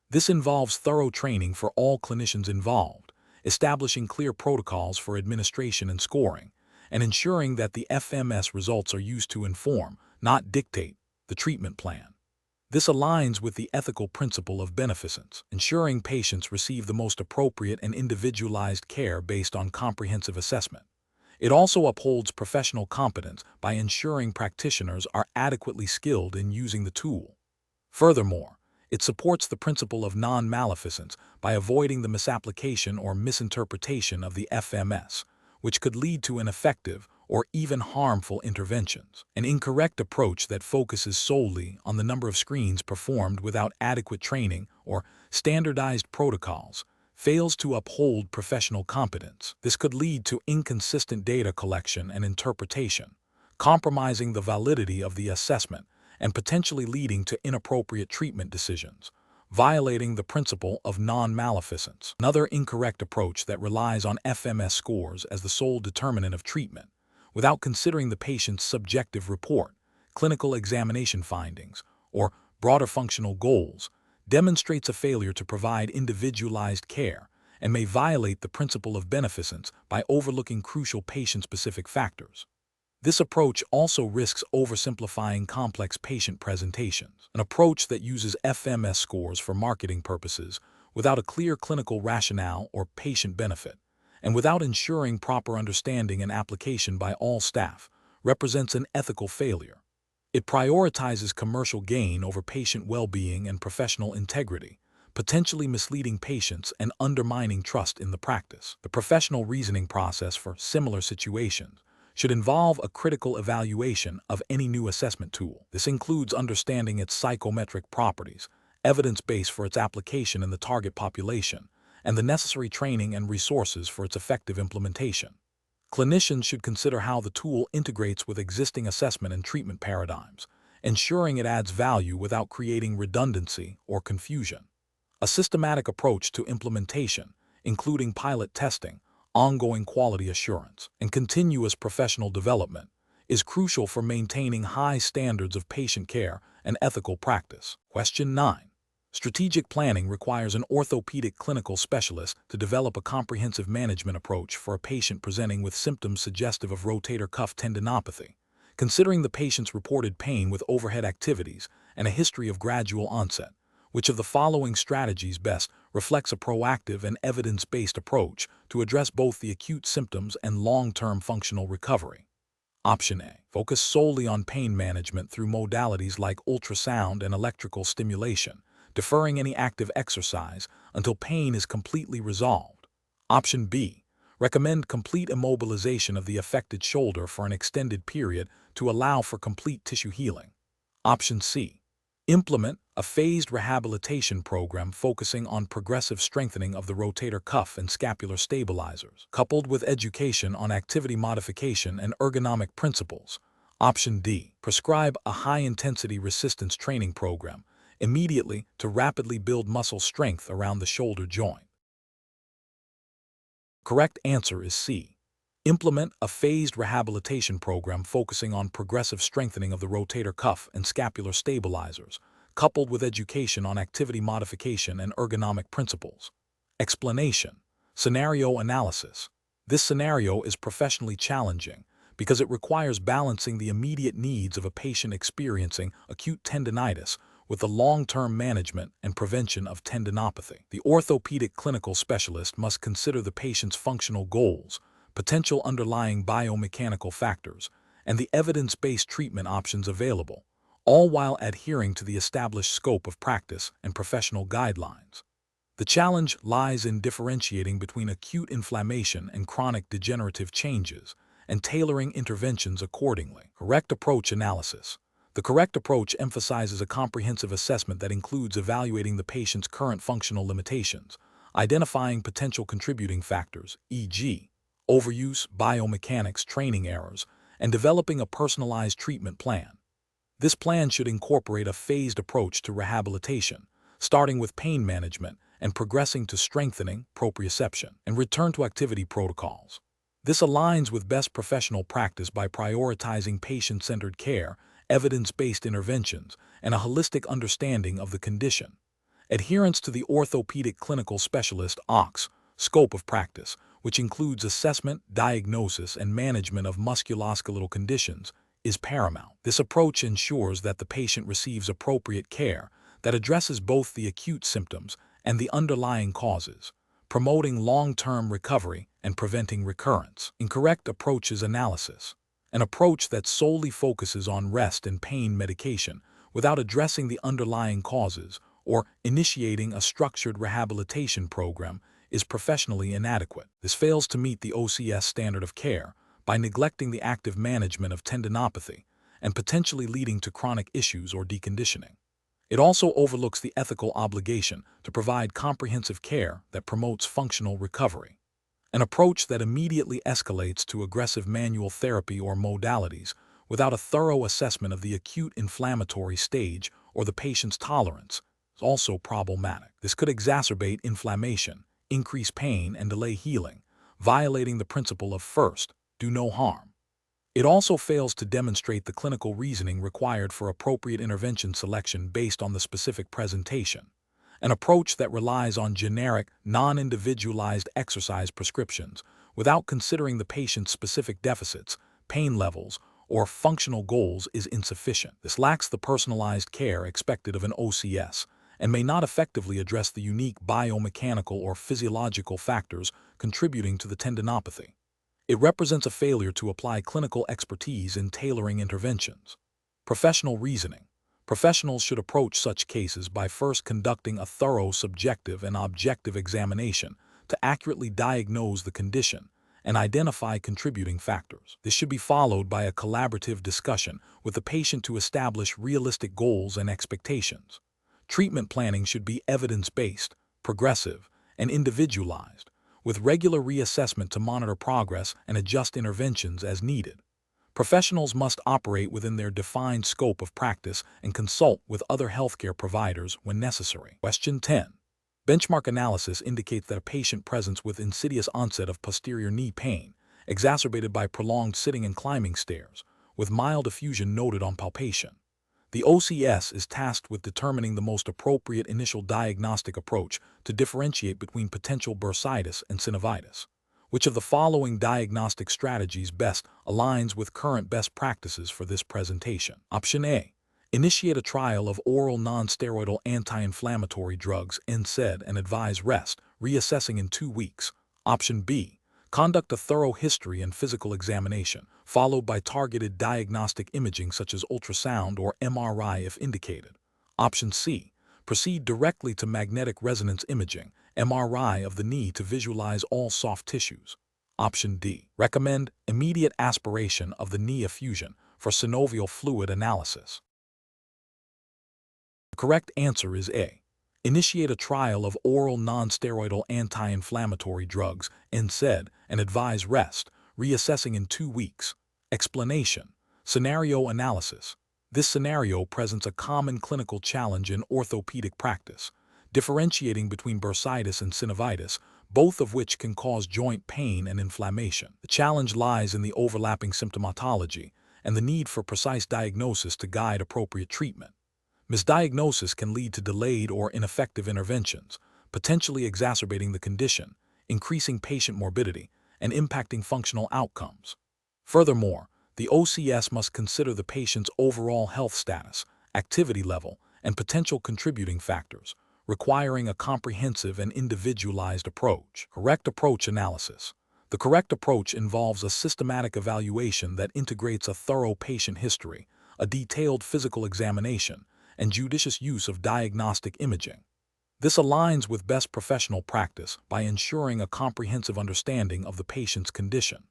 This involves thorough training for all clinicians involved, establishing clear protocols for administration and scoring, and ensuring that the FMS results are used to inform, not dictate, the treatment plan. This aligns with the ethical principle of beneficence, ensuring patients receive the most appropriate and individualized care based on comprehensive assessment. It also upholds professional competence by ensuring practitioners are adequately skilled in using the tool. Furthermore, it supports the principle of non-maleficence by avoiding the misapplication or misinterpretation of the FMS, which could lead to ineffective or even harmful interventions. An incorrect approach that focuses solely on the number of screens performed without adequate training or standardized protocols fails to uphold professional competence. This could lead to inconsistent data collection and interpretation, compromising the validity of the assessment and potentially leading to inappropriate treatment decisions, violating the principle of non-maleficence. Another incorrect approach that relies on FMS scores as the sole determinant of treatment, without considering the patient's subjective report, clinical examination findings, or broader functional goals, demonstrates a failure to provide individualized care and may violate the principle of beneficence by overlooking crucial patient-specific factors. This approach also risks oversimplifying complex patient presentations, an approach that uses FMS scores for marketing purposes without a clear clinical rationale or patient benefit, and without ensuring proper understanding and application by all staff, represents an ethical failure. It prioritizes commercial gain over patient well-being and professional integrity, potentially misleading patients and undermining trust in the practice. The professional reasoning process for similar situations should involve a critical evaluation of any new assessment tool. This includes understanding its psychometric properties, evidence base for its application in the target population, and the necessary training and resources for its effective implementation. Clinicians should consider how the tool integrates with existing assessment and treatment paradigms, ensuring it adds value without creating redundancy or confusion. A systematic approach to implementation, including pilot testing, ongoing quality assurance, and continuous professional development, is crucial for maintaining high standards of patient care and ethical practice. Question 9. Strategic planning requires an orthopedic clinical specialist to develop a comprehensive management approach for a patient presenting with symptoms suggestive of rotator cuff tendinopathy, considering the patient's reported pain with overhead activities and a history of gradual onset. Which of the following strategies best reflects a proactive and evidence-based approach to address both the acute symptoms and long-term functional recovery? Option A. Focus solely on pain management through modalities like ultrasound and electrical stimulation, deferring any active exercise until pain is completely resolved. Option B. Recommend complete immobilization of the affected shoulder for an extended period to allow for complete tissue healing. Option C. Implement a phased rehabilitation program focusing on progressive strengthening of the rotator cuff and scapular stabilizers, coupled with education on activity modification and ergonomic principles. Option D. Prescribe a high-intensity resistance training program immediately to rapidly build muscle strength around the shoulder joint. Correct answer is C. Implement a phased rehabilitation program focusing on progressive strengthening of the rotator cuff and scapular stabilizers, coupled with education on activity modification and ergonomic principles. Explanation. Scenario analysis. This scenario is professionally challenging because it requires balancing the immediate needs of a patient experiencing acute tendinitis with the long-term management and prevention of tendinopathy. The orthopedic clinical specialist must consider the patient's functional goals, potential underlying biomechanical factors, and the evidence-based treatment options available, all while adhering to the established scope of practice and professional guidelines. The challenge lies in differentiating between acute inflammation and chronic degenerative changes and tailoring interventions accordingly. Correct approach analysis. The correct approach emphasizes a comprehensive assessment that includes evaluating the patient's current functional limitations, identifying potential contributing factors, e.g., overuse, biomechanics, training errors, and developing a personalized treatment plan. This plan should incorporate a phased approach to rehabilitation, starting with pain management and progressing to strengthening, proprioception, and return to activity protocols. This aligns with best professional practice by prioritizing patient-centered care, evidence-based interventions, and a holistic understanding of the condition. Adherence to the orthopedic clinical specialist (OCS) scope of practice, which includes assessment, diagnosis, and management of musculoskeletal conditions, is paramount. This approach ensures that the patient receives appropriate care that addresses both the acute symptoms and the underlying causes, promoting long-term recovery and preventing recurrence. Incorrect approaches analysis. An approach that solely focuses on rest and pain medication without addressing the underlying causes or initiating a structured rehabilitation program is professionally inadequate. This fails to meet the OCS standard of care by neglecting the active management of tendinopathy and potentially leading to chronic issues or deconditioning. It also overlooks the ethical obligation to provide comprehensive care that promotes functional recovery. An approach that immediately escalates to aggressive manual therapy or modalities without a thorough assessment of the acute inflammatory stage or the patient's tolerance is also problematic. This could exacerbate inflammation, increase pain, and delay healing, violating the principle of first, do no harm. It also fails to demonstrate the clinical reasoning required for appropriate intervention selection based on the specific presentation. An approach that relies on generic, non-individualized exercise prescriptions without considering the patient's specific deficits, pain levels, or functional goals is insufficient. This lacks the personalized care expected of an OCS and may not effectively address the unique biomechanical or physiological factors contributing to the tendinopathy. It represents a failure to apply clinical expertise in tailoring interventions. Professional reasoning. Professionals should approach such cases by first conducting a thorough subjective and objective examination to accurately diagnose the condition and identify contributing factors. This should be followed by a collaborative discussion with the patient to establish realistic goals and expectations. Treatment planning should be evidence-based, progressive, and individualized, with regular reassessment to monitor progress and adjust interventions as needed. Professionals must operate within their defined scope of practice and consult with other healthcare providers when necessary. Question 10. Benchmark analysis indicates that a patient presents with insidious onset of posterior knee pain, exacerbated by prolonged sitting and climbing stairs, with mild effusion noted on palpation. The OCS is tasked with determining the most appropriate initial diagnostic approach to differentiate between potential bursitis and synovitis. Which of the following diagnostic strategies best aligns with current best practices for this presentation? Option A. Initiate a trial of oral non-steroidal anti-inflammatory drugs NSAID and advise rest, reassessing in 2 weeks. Option B. Conduct a thorough history and physical examination, followed by targeted diagnostic imaging such as ultrasound or MRI if indicated. Option C. Proceed directly to magnetic resonance imaging, MRI of the knee to visualize all soft tissues. Option D. Recommend immediate aspiration of the knee effusion for synovial fluid analysis. The correct answer is A. Initiate a trial of oral non-steroidal anti-inflammatory drugs, NSAID, and advise rest, reassessing in 2 weeks. Explanation. Scenario analysis. This scenario presents a common clinical challenge in orthopedic practice, differentiating between bursitis and synovitis, both of which can cause joint pain and inflammation. The challenge lies in the overlapping symptomatology and the need for precise diagnosis to guide appropriate treatment. Misdiagnosis can lead to delayed or ineffective interventions, potentially exacerbating the condition, increasing patient morbidity, and impacting functional outcomes. Furthermore, the OCS must consider the patient's overall health status, activity level, and potential contributing factors, requiring a comprehensive and individualized approach. Correct approach analysis. The correct approach involves a systematic evaluation that integrates a thorough patient history, a detailed physical examination, and judicious use of diagnostic imaging. This aligns with best professional practice by ensuring a comprehensive understanding of the patient's condition.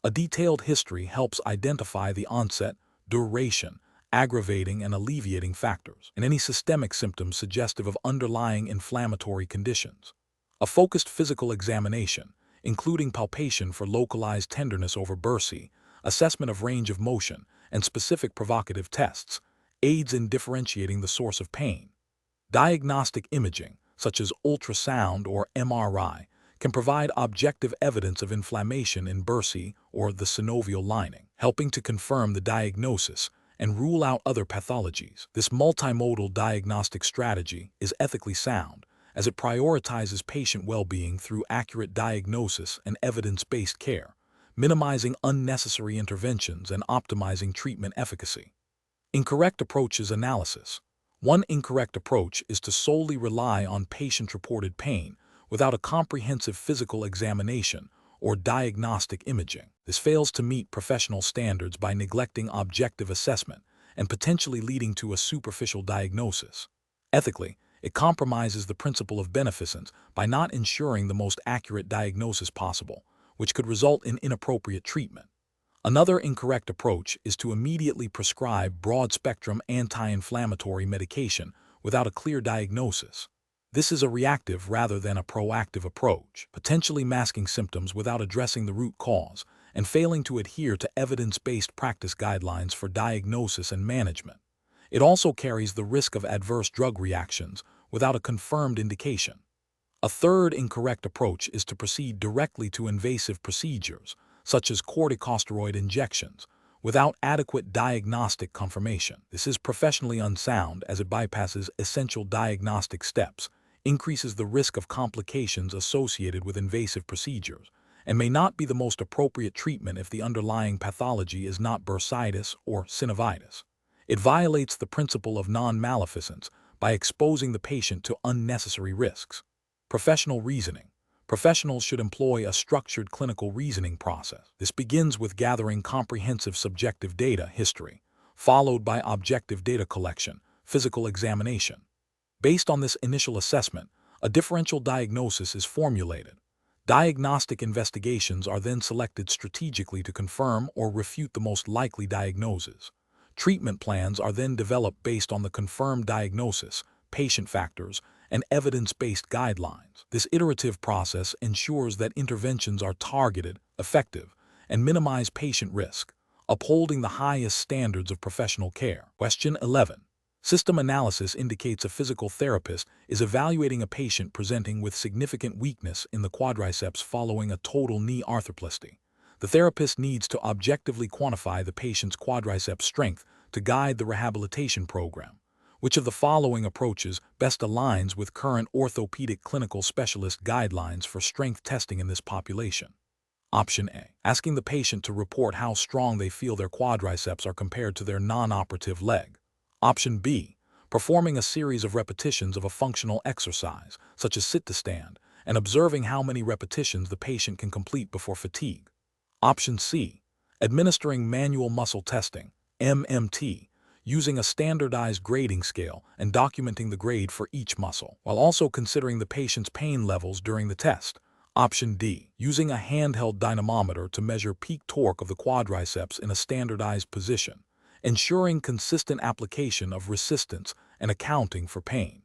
A detailed history helps identify the onset, duration, aggravating and alleviating factors, and any systemic symptoms suggestive of underlying inflammatory conditions. A focused physical examination, including palpation for localized tenderness over bursae, assessment of range of motion, and specific provocative tests, aids in differentiating the source of pain. Diagnostic imaging, such as ultrasound or MRI, can provide objective evidence of inflammation in bursae or the synovial lining, helping to confirm the diagnosis and rule out other pathologies. This multimodal diagnostic strategy is ethically sound, as it prioritizes patient well-being through accurate diagnosis and evidence-based care, minimizing unnecessary interventions and optimizing treatment efficacy. Incorrect approaches analysis. One incorrect approach is to solely rely on patient-reported pain without a comprehensive physical examination or diagnostic imaging. This fails to meet professional standards by neglecting objective assessment and potentially leading to a superficial diagnosis. Ethically, it compromises the principle of beneficence by not ensuring the most accurate diagnosis possible, which could result in inappropriate treatment. Another incorrect approach is to immediately prescribe broad-spectrum anti-inflammatory medication without a clear diagnosis. This is a reactive rather than a proactive approach, potentially masking symptoms without addressing the root cause and failing to adhere to evidence-based practice guidelines for diagnosis and management. It also carries the risk of adverse drug reactions without a confirmed indication. A third incorrect approach is to proceed directly to invasive procedures, such as corticosteroid injections, without adequate diagnostic confirmation. This is professionally unsound as it bypasses essential diagnostic steps, increases the risk of complications associated with invasive procedures, and may not be the most appropriate treatment if the underlying pathology is not bursitis or synovitis. It violates the principle of non-maleficence by exposing the patient to unnecessary risks. Professional reasoning. Professionals should employ a structured clinical reasoning process. This begins with gathering comprehensive subjective data history, followed by objective data collection, physical examination. Based on this initial assessment, a differential diagnosis is formulated. Diagnostic investigations are then selected strategically to confirm or refute the most likely diagnoses. Treatment plans are then developed based on the confirmed diagnosis, patient factors, and evidence-based guidelines. This iterative process ensures that interventions are targeted, effective, and minimize patient risk, upholding the highest standards of professional care. Question 11. System analysis indicates a physical therapist is evaluating a patient presenting with significant weakness in the quadriceps following a total knee arthroplasty. The therapist needs to objectively quantify the patient's quadriceps strength to guide the rehabilitation program. Which of the following approaches best aligns with current orthopedic clinical specialist guidelines for strength testing in this population? Option A. Asking the patient to report how strong they feel their quadriceps are compared to their non-operative leg. Option B. Performing a series of repetitions of a functional exercise, such as sit to stand, and observing how many repetitions the patient can complete before fatigue. Option C. Administering manual muscle testing, MMT, using a standardized grading scale and documenting the grade for each muscle, while also considering the patient's pain levels during the test. Option D. Using a handheld dynamometer to measure peak torque of the quadriceps in a standardized position, ensuring consistent application of resistance and accounting for pain.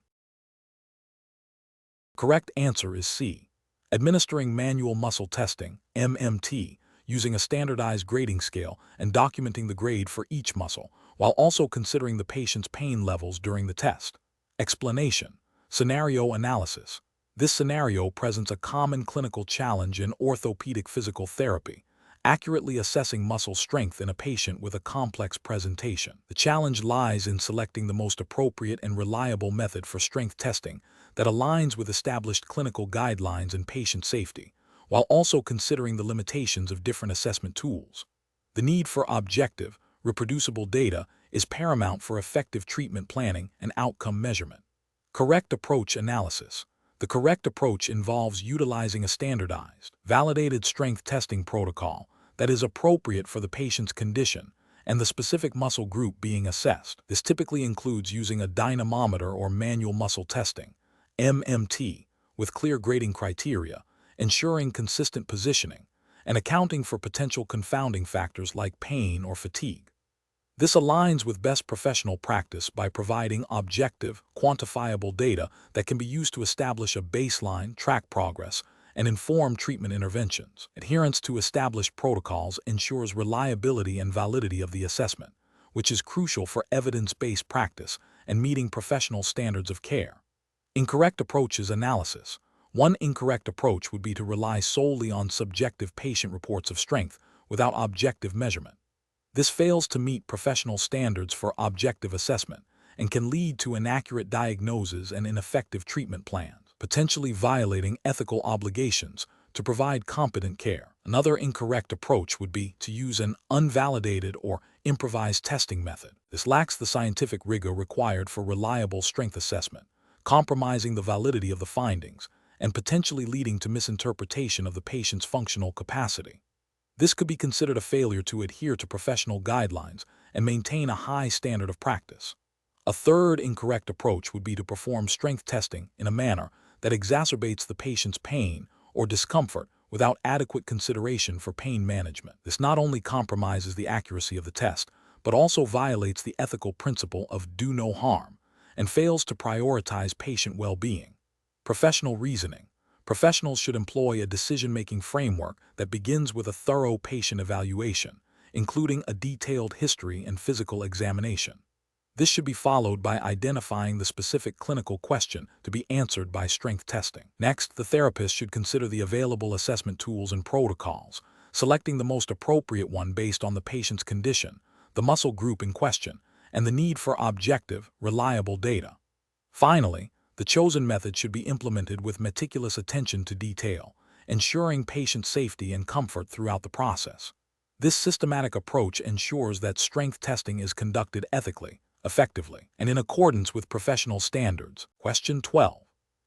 Correct answer is C. Administering manual muscle testing, MMT, using a standardized grading scale and documenting the grade for each muscle, while also considering the patient's pain levels during the test. Explanation. Scenario analysis. This scenario presents a common clinical challenge in orthopedic physical therapy, accurately assessing muscle strength in a patient with a complex presentation. The challenge lies in selecting the most appropriate and reliable method for strength testing that aligns with established clinical guidelines and patient safety, while also considering the limitations of different assessment tools. The need for objective, reproducible data is paramount for effective treatment planning and outcome measurement. Correct approach analysis. The correct approach involves utilizing a standardized, validated strength testing protocol that is appropriate for the patient's condition and the specific muscle group being assessed. This typically includes using a dynamometer or manual muscle testing, MMT, with clear grading criteria, ensuring consistent positioning, and accounting for potential confounding factors like pain or fatigue. This aligns with best professional practice by providing objective, quantifiable data that can be used to establish a baseline, track progress, and inform treatment interventions. Adherence to established protocols ensures reliability and validity of the assessment, which is crucial for evidence-based practice and meeting professional standards of care. Incorrect approaches analysis. One incorrect approach would be to rely solely on subjective patient reports of strength without objective measurement. This fails to meet professional standards for objective assessment and can lead to inaccurate diagnoses and ineffective treatment plans, potentially violating ethical obligations to provide competent care. Another incorrect approach would be to use an unvalidated or improvised testing method. This lacks the scientific rigor required for reliable strength assessment, compromising the validity of the findings and potentially leading to misinterpretation of the patient's functional capacity. This could be considered a failure to adhere to professional guidelines and maintain a high standard of practice. A third incorrect approach would be to perform strength testing in a manner that exacerbates the patient's pain or discomfort without adequate consideration for pain management. This not only compromises the accuracy of the test, but also violates the ethical principle of do no harm and fails to prioritize patient well-being. Professional reasoning. Professionals should employ a decision-making framework that begins with a thorough patient evaluation, including a detailed history and physical examination. This should be followed by identifying the specific clinical question to be answered by strength testing. Next, the therapist should consider the available assessment tools and protocols, selecting the most appropriate one based on the patient's condition, the muscle group in question, and the need for objective, reliable data. Finally, the chosen method should be implemented with meticulous attention to detail, ensuring patient safety and comfort throughout the process. This systematic approach ensures that strength testing is conducted ethically, effectively, and in accordance with professional standards. Question 12.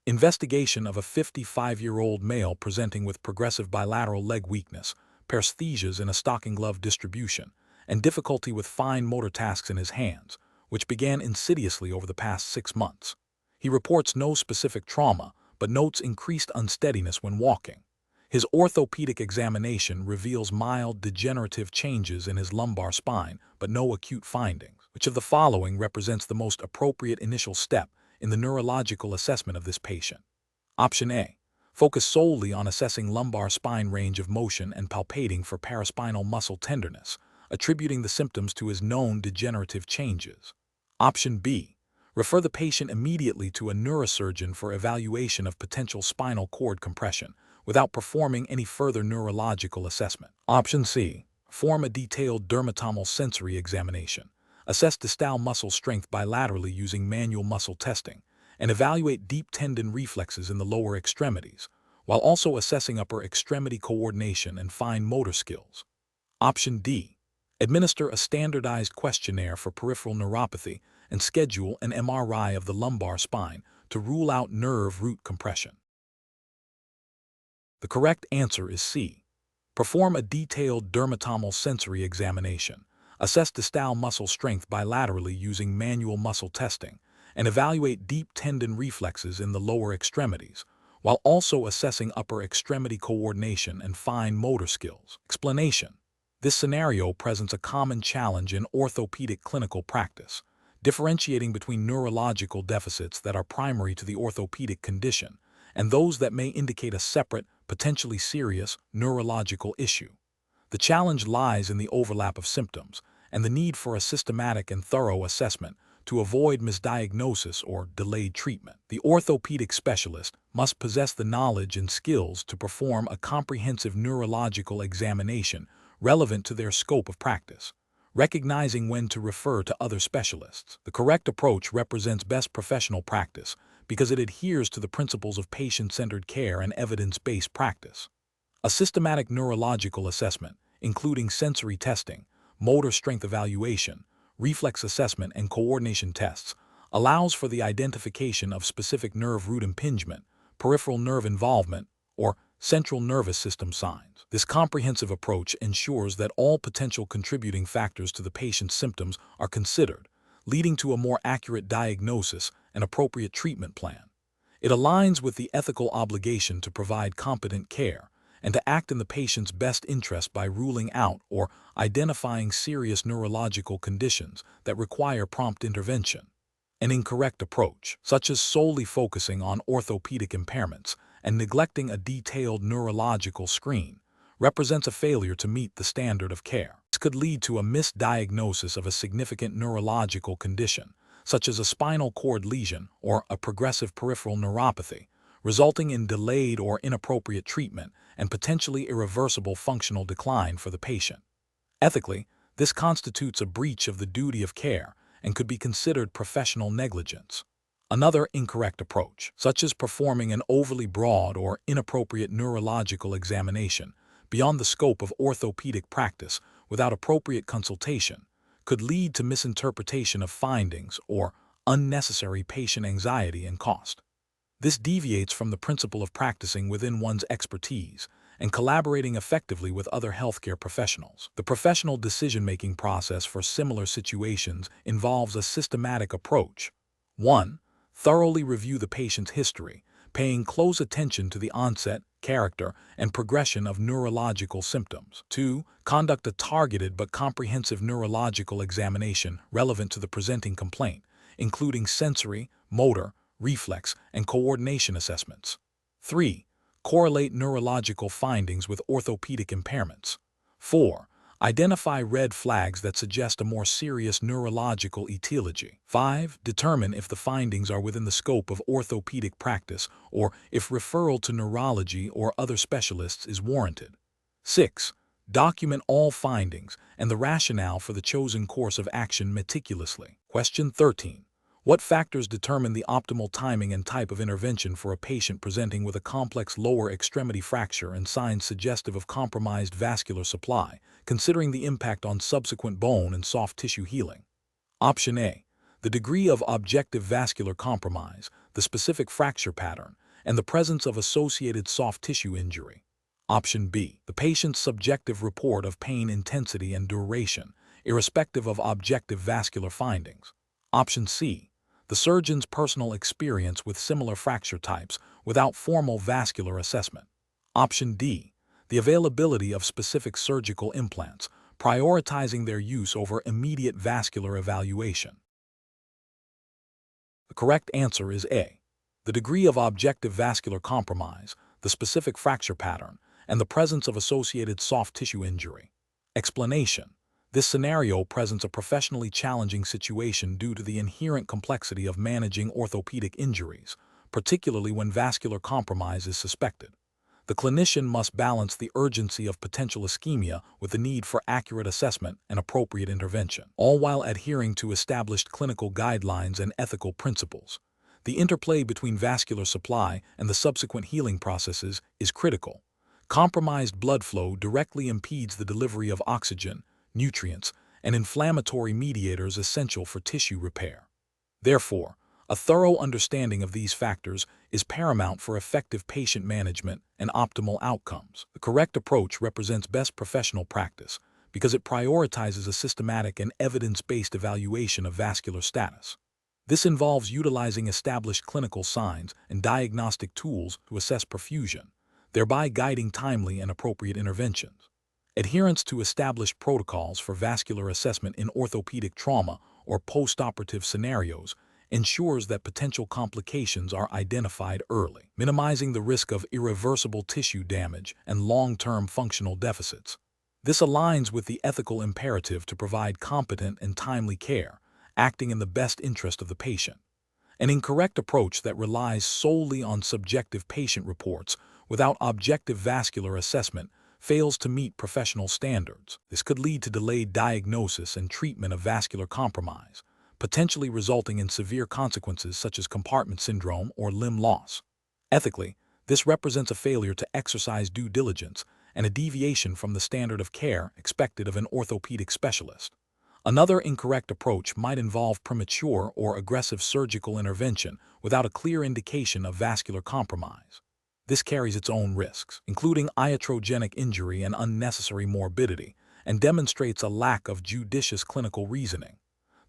Investigation of a 55-year-old male presenting with progressive bilateral leg weakness, paresthesias in a stocking glove distribution, and difficulty with fine motor tasks in his hands, which began insidiously over the past 6 months. He reports no specific trauma, but notes increased unsteadiness when walking. His orthopedic examination reveals mild degenerative changes in his lumbar spine, but no acute findings. Which of the following represents the most appropriate initial step in the neurological assessment of this patient? Option A. Focus solely on assessing lumbar spine range of motion and palpating for paraspinal muscle tenderness, attributing the symptoms to his known degenerative changes. Option B. Refer the patient immediately to a neurosurgeon for evaluation of potential spinal cord compression, without performing any further neurological assessment. Option C. Perform a detailed dermatomal sensory examination. Assess distal muscle strength bilaterally using manual muscle testing, and evaluate deep tendon reflexes in the lower extremities, while also assessing upper extremity coordination and fine motor skills. Option D. Administer a standardized questionnaire for peripheral neuropathy and schedule an MRI of the lumbar spine to rule out nerve root compression. The correct answer is C. Perform a detailed dermatomal sensory examination. Assess distal muscle strength bilaterally using manual muscle testing, and evaluate deep tendon reflexes in the lower extremities, while also assessing upper extremity coordination and fine motor skills. Explanation. This scenario presents a common challenge in orthopedic clinical practice, differentiating between neurological deficits that are primary to the orthopedic condition and those that may indicate a separate, potentially serious, neurological issue. The challenge lies in the overlap of symptoms and the need for a systematic and thorough assessment to avoid misdiagnosis or delayed treatment. The orthopedic specialist must possess the knowledge and skills to perform a comprehensive neurological examination relevant to their scope of practice, recognizing when to refer to other specialists. The correct approach represents best professional practice because it adheres to the principles of patient-centered care and evidence-based practice. A systematic neurological assessment, including sensory testing, motor strength evaluation, reflex assessment, and coordination tests, allows for the identification of specific nerve root impingement, peripheral nerve involvement, or central nervous system signs. This comprehensive approach ensures that all potential contributing factors to the patient's symptoms are considered, leading to a more accurate diagnosis and appropriate treatment plan. It aligns with the ethical obligation to provide competent care and to act in the patient's best interest by ruling out or identifying serious neurological conditions that require prompt intervention. An incorrect approach, such as solely focusing on orthopedic impairments and neglecting a detailed neurological screen, represents a failure to meet the standard of care. This could lead to a misdiagnosis of a significant neurological condition, such as a spinal cord lesion or a progressive peripheral neuropathy, resulting in delayed or inappropriate treatment and potentially irreversible functional decline for the patient. Ethically, this constitutes a breach of the duty of care and could be considered professional negligence. Another incorrect approach, such as performing an overly broad or inappropriate neurological examination beyond the scope of orthopedic practice without appropriate consultation, could lead to misinterpretation of findings or unnecessary patient anxiety and cost. This deviates from the principle of practicing within one's expertise and collaborating effectively with other healthcare professionals. The professional decision-making process for similar situations involves a systematic approach. 1. Thoroughly review the patient's history, paying close attention to the onset, character, and progression of neurological symptoms. 2. Conduct a targeted but comprehensive neurological examination relevant to the presenting complaint, including sensory, motor, reflex, and coordination assessments. 3. Correlate neurological findings with orthopedic impairments. 4. Identify red flags that suggest a more serious neurological etiology. 5. Determine if the findings are within the scope of orthopedic practice or if referral to neurology or other specialists is warranted. 6. Document all findings and the rationale for the chosen course of action meticulously. Question 13. What factors determine the optimal timing and type of intervention for a patient presenting with a complex lower extremity fracture and signs suggestive of compromised vascular supply, considering the impact on subsequent bone and soft tissue healing? Option A. The degree of objective vascular compromise, the specific fracture pattern, and the presence of associated soft tissue injury. Option B. The patient's subjective report of pain intensity and duration, irrespective of objective vascular findings. Option C. The surgeon's personal experience with similar fracture types without formal vascular assessment. Option D. The availability of specific surgical implants, prioritizing their use over immediate vascular evaluation. The correct answer is A. The degree of objective vascular compromise, the specific fracture pattern, and the presence of associated soft tissue injury. Explanation. This scenario presents a professionally challenging situation due to the inherent complexity of managing orthopedic injuries, particularly when vascular compromise is suspected. The clinician must balance the urgency of potential ischemia with the need for accurate assessment and appropriate intervention, all while adhering to established clinical guidelines and ethical principles. The interplay between vascular supply and the subsequent healing processes is critical. Compromised blood flow directly impedes the delivery of oxygen, nutrients, and inflammatory mediators essential for tissue repair. Therefore, a thorough understanding of these factors is paramount for effective patient management and optimal outcomes. The correct approach represents best professional practice because it prioritizes a systematic and evidence-based evaluation of vascular status. This involves utilizing established clinical signs and diagnostic tools to assess perfusion, thereby guiding timely and appropriate interventions. Adherence to established protocols for vascular assessment in orthopedic trauma or post-operative scenarios ensures that potential complications are identified early, minimizing the risk of irreversible tissue damage and long-term functional deficits. This aligns with the ethical imperative to provide competent and timely care, acting in the best interest of the patient. An incorrect approach that relies solely on subjective patient reports without objective vascular assessment fails to meet professional standards. This could lead to delayed diagnosis and treatment of vascular compromise, potentially resulting in severe consequences such as compartment syndrome or limb loss. Ethically, this represents a failure to exercise due diligence and a deviation from the standard of care expected of an orthopedic specialist. Another incorrect approach might involve premature or aggressive surgical intervention without a clear indication of vascular compromise. This carries its own risks, including iatrogenic injury and unnecessary morbidity, and demonstrates a lack of judicious clinical reasoning.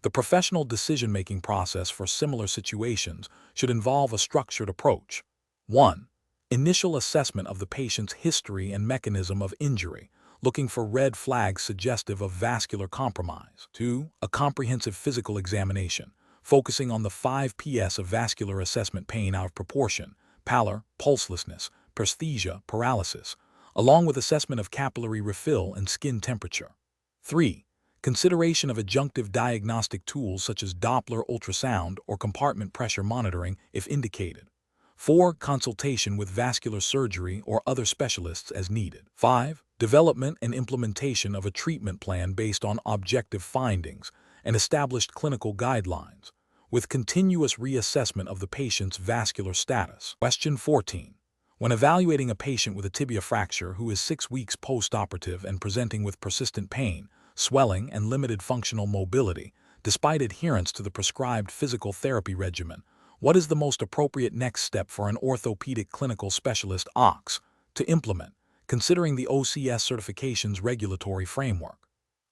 The professional decision-making process for similar situations should involve a structured approach. 1. Initial assessment of the patient's history and mechanism of injury, looking for red flags suggestive of vascular compromise. 2. A comprehensive physical examination, focusing on the 5 Ps of vascular assessment: pain out of proportion, pallor, pulselessness, paresthesia, paralysis, along with assessment of capillary refill and skin temperature. 3. Consideration of adjunctive diagnostic tools such as Doppler ultrasound or compartment pressure monitoring if indicated. 4. Consultation with vascular surgery or other specialists as needed. 5. Development and implementation of a treatment plan based on objective findings and established clinical guidelines, with continuous reassessment of the patient's vascular status. Question 14. When evaluating a patient with a tibia fracture who is 6 weeks post-operative and presenting with persistent pain, swelling, and limited functional mobility, despite adherence to the prescribed physical therapy regimen, what is the most appropriate next step for an orthopedic clinical specialist (OCS) to implement, considering the OCS certification's regulatory framework?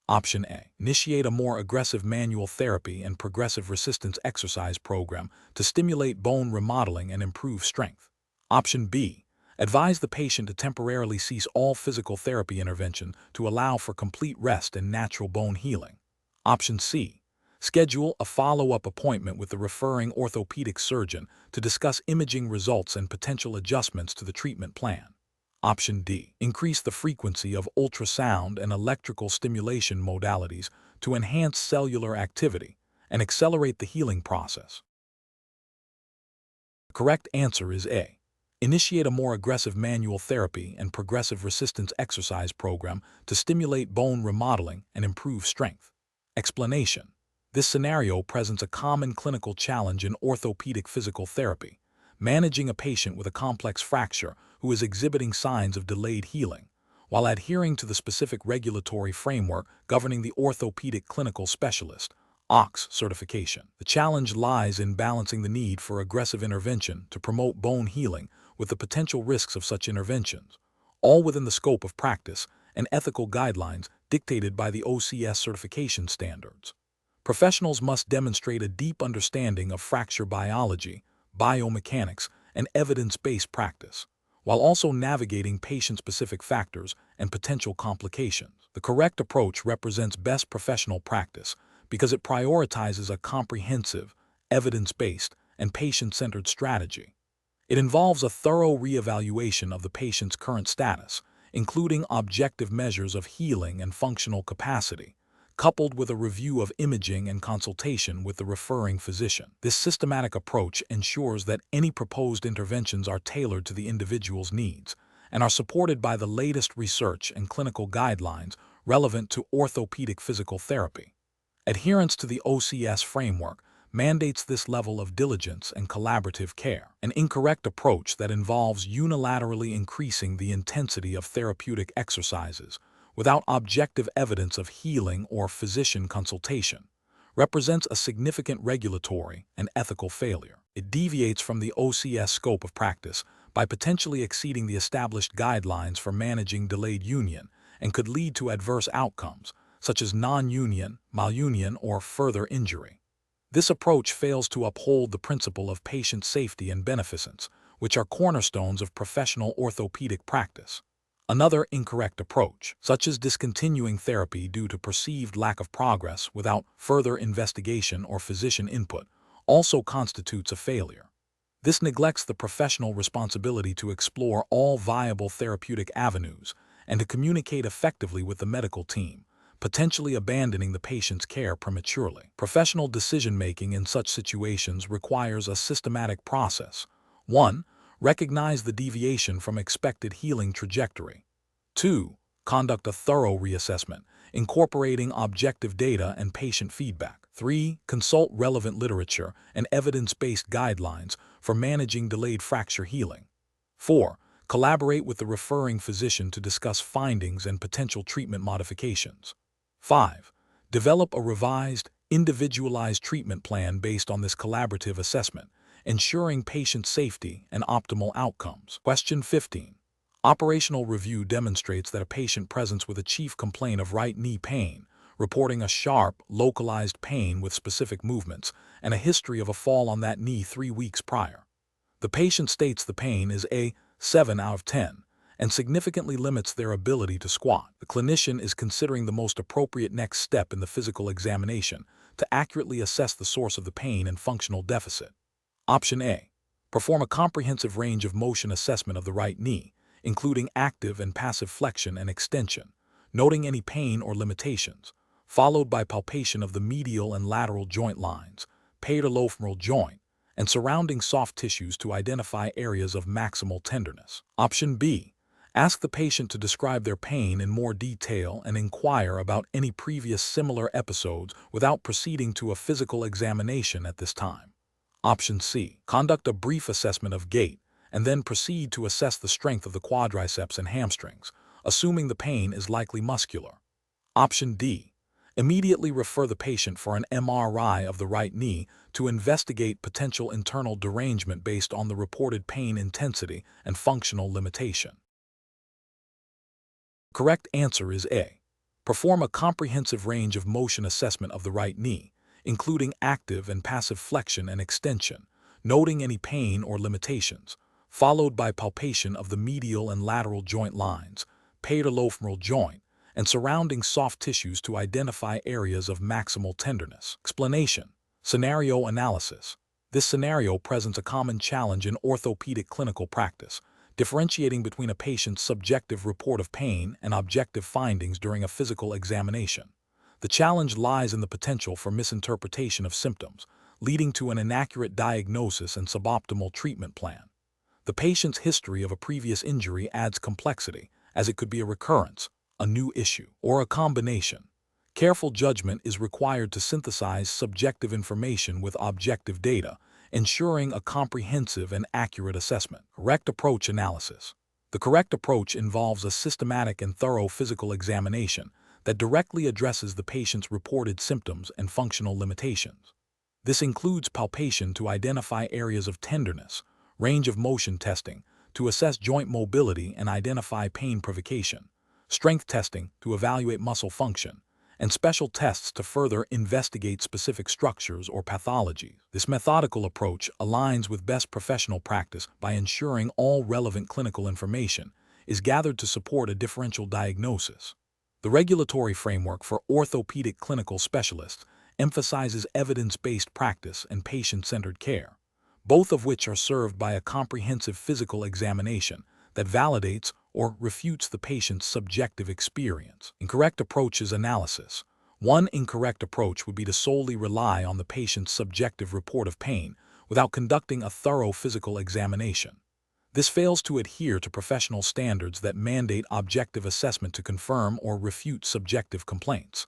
Option A. Initiate a more aggressive manual therapy and progressive resistance exercise program to stimulate bone remodeling and improve strength. Option B. Advise the patient to temporarily cease all physical therapy intervention to allow for complete rest and natural bone healing. Option C. Schedule a follow-up appointment with the referring orthopedic surgeon to discuss imaging results and potential adjustments to the treatment plan. Option D. Increase the frequency of ultrasound and electrical stimulation modalities to enhance cellular activity and accelerate the healing process. The correct answer is A. Initiate a more aggressive manual therapy and progressive resistance exercise program to stimulate bone remodeling and improve strength. Explanation. This scenario presents a common clinical challenge in orthopedic physical therapy, managing a patient with a complex fracture who is exhibiting signs of delayed healing, while adhering to the specific regulatory framework governing the orthopedic clinical specialist OCS certification. The challenge lies in balancing the need for aggressive intervention to promote bone healing with the potential risks of such interventions, all within the scope of practice and ethical guidelines dictated by the OCS certification standards. Professionals must demonstrate a deep understanding of fracture biology, biomechanics, and evidence-based practice, while also navigating patient-specific factors and potential complications. The correct approach represents best professional practice because it prioritizes a comprehensive, evidence-based, and patient-centered strategy. It involves a thorough reevaluation of the patient's current status, including objective measures of healing and functional capacity, coupled with a review of imaging and consultation with the referring physician. This systematic approach ensures that any proposed interventions are tailored to the individual's needs and are supported by the latest research and clinical guidelines relevant to orthopedic physical therapy. Adherence to the OCS framework mandates this level of diligence and collaborative care. An incorrect approach that involves unilaterally increasing the intensity of therapeutic exercises without objective evidence of healing or physician consultation represents a significant regulatory and ethical failure. It deviates from the OCS scope of practice by potentially exceeding the established guidelines for managing delayed union and could lead to adverse outcomes, such as non-union, malunion, or further injury. This approach fails to uphold the principle of patient safety and beneficence, which are cornerstones of professional orthopedic practice. Another incorrect approach, such as discontinuing therapy due to perceived lack of progress without further investigation or physician input, also constitutes a failure. This neglects the professional responsibility to explore all viable therapeutic avenues and to communicate effectively with the medical team, potentially abandoning the patient's care prematurely. Professional decision-making in such situations requires a systematic process. 1. Recognize the deviation from expected healing trajectory. 2. Conduct a thorough reassessment, incorporating objective data and patient feedback. 3. Consult relevant literature and evidence-based guidelines for managing delayed fracture healing. 4. Collaborate with the referring physician to discuss findings and potential treatment modifications. 5. Develop a revised, individualized treatment plan based on this collaborative assessment, ensuring patient safety and optimal outcomes. Question 15. Operational review demonstrates that a patient presents with a chief complaint of right knee pain, reporting a sharp, localized pain with specific movements and a history of a fall on that knee 3 weeks prior. The patient states the pain is a 7 out of 10 and significantly limits their ability to squat. The clinician is considering the most appropriate next step in the physical examination to accurately assess the source of the pain and functional deficit. Option A. Perform a comprehensive range of motion assessment of the right knee, including active and passive flexion and extension, noting any pain or limitations, followed by palpation of the medial and lateral joint lines, patellofemoral joint, and surrounding soft tissues to identify areas of maximal tenderness. Option B. Ask the patient to describe their pain in more detail and inquire about any previous similar episodes without proceeding to a physical examination at this time. Option C. Conduct a brief assessment of gait and then proceed to assess the strength of the quadriceps and hamstrings, assuming the pain is likely muscular. Option D. Immediately refer the patient for an MRI of the right knee to investigate potential internal derangement based on the reported pain intensity and functional limitation. Correct answer is A. Perform a comprehensive range of motion assessment of the right knee, including active and passive flexion and extension, noting any pain or limitations, followed by palpation of the medial and lateral joint lines, patellofemoral joint, and surrounding soft tissues to identify areas of maximal tenderness. Explanation. Scenario analysis. This scenario presents a common challenge in orthopedic clinical practice, differentiating between a patient's subjective report of pain and objective findings during a physical examination. The challenge lies in the potential for misinterpretation of symptoms, leading to an inaccurate diagnosis and suboptimal treatment plan. The patient's history of a previous injury adds complexity, as it could be a recurrence, a new issue, or a combination. Careful judgment is required to synthesize subjective information with objective data, ensuring a comprehensive and accurate assessment. Correct approach analysis. The correct approach involves a systematic and thorough physical examination that directly addresses the patient's reported symptoms and functional limitations. This includes palpation to identify areas of tenderness, range of motion testing to assess joint mobility and identify pain provocation, strength testing to evaluate muscle function, and special tests to further investigate specific structures or pathologies. This methodical approach aligns with best professional practice by ensuring all relevant clinical information is gathered to support a differential diagnosis. The regulatory framework for orthopedic clinical specialists emphasizes evidence-based practice and patient-centered care, both of which are served by a comprehensive physical examination that validates or refutes the patient's subjective experience. Incorrect approaches analysis. One incorrect approach would be to solely rely on the patient's subjective report of pain without conducting a thorough physical examination. This fails to adhere to professional standards that mandate objective assessment to confirm or refute subjective complaints.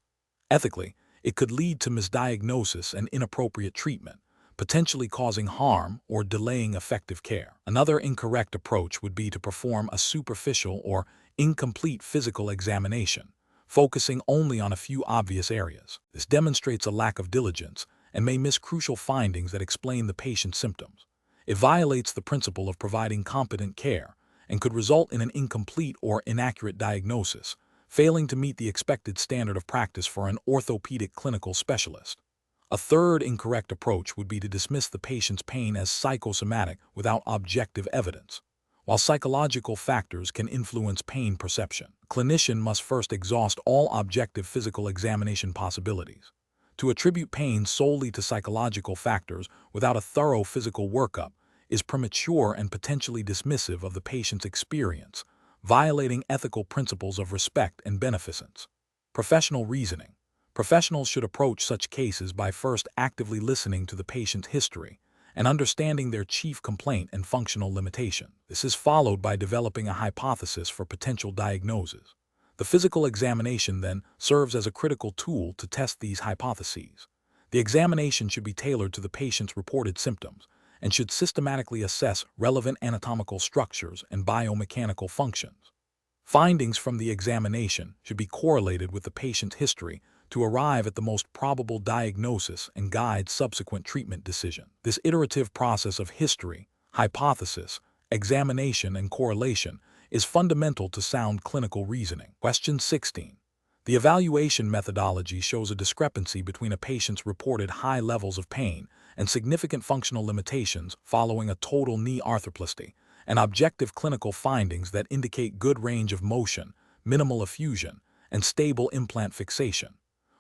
Ethically, it could lead to misdiagnosis and inappropriate treatment, potentially causing harm or delaying effective care. Another incorrect approach would be to perform a superficial or incomplete physical examination, focusing only on a few obvious areas. This demonstrates a lack of diligence and may miss crucial findings that explain the patient's symptoms. It violates the principle of providing competent care and could result in an incomplete or inaccurate diagnosis, failing to meet the expected standard of practice for an orthopedic clinical specialist. A third incorrect approach would be to dismiss the patient's pain as psychosomatic without objective evidence. While psychological factors can influence pain perception, a clinician must first exhaust all objective physical examination possibilities. To attribute pain solely to psychological factors without a thorough physical workup is premature and potentially dismissive of the patient's experience, violating ethical principles of respect and beneficence. Professional reasoning. Professionals should approach such cases by first actively listening to the patient's history and understanding their chief complaint and functional limitation. This is followed by developing a hypothesis for potential diagnosis. The physical examination then serves as a critical tool to test these hypotheses. The examination should be tailored to the patient's reported symptoms and should systematically assess relevant anatomical structures and biomechanical functions. Findings from the examination should be correlated with the patient's history to arrive at the most probable diagnosis and guide subsequent treatment decision. This iterative process of history, hypothesis, examination, and correlation is fundamental to sound clinical reasoning. Question 16. The evaluation methodology shows a discrepancy between a patient's reported high levels of pain and significant functional limitations following a total knee arthroplasty, and objective clinical findings that indicate good range of motion, minimal effusion, and stable implant fixation.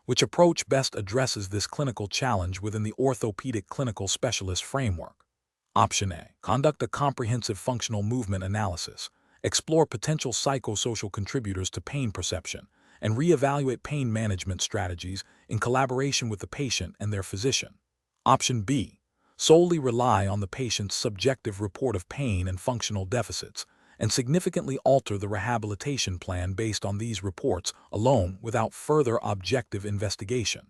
Which approach best addresses this clinical challenge within the orthopedic clinical specialist framework? Option A. Conduct a comprehensive functional movement analysis, explore potential psychosocial contributors to pain perception, and reevaluate pain management strategies in collaboration with the patient and their physician. Option B. Solely rely on the patient's subjective report of pain and functional deficits, and significantly alter the rehabilitation plan based on these reports alone without further objective investigation.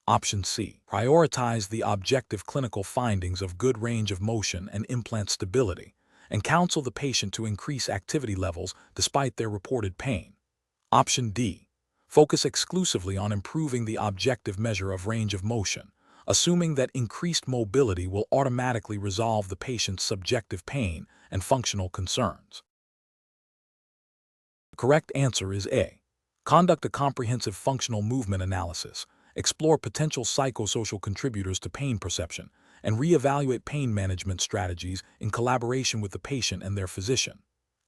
Option C. Prioritize the objective clinical findings of good range of motion and implant stability, and counsel the patient to increase activity levels despite their reported pain. Option D. Focus exclusively on improving the objective measure of range of motion, assuming that increased mobility will automatically resolve the patient's subjective pain and functional concerns. The correct answer is A. Conduct a comprehensive functional movement analysis, explore potential psychosocial contributors to pain perception, and reevaluate pain management strategies in collaboration with the patient and their physician.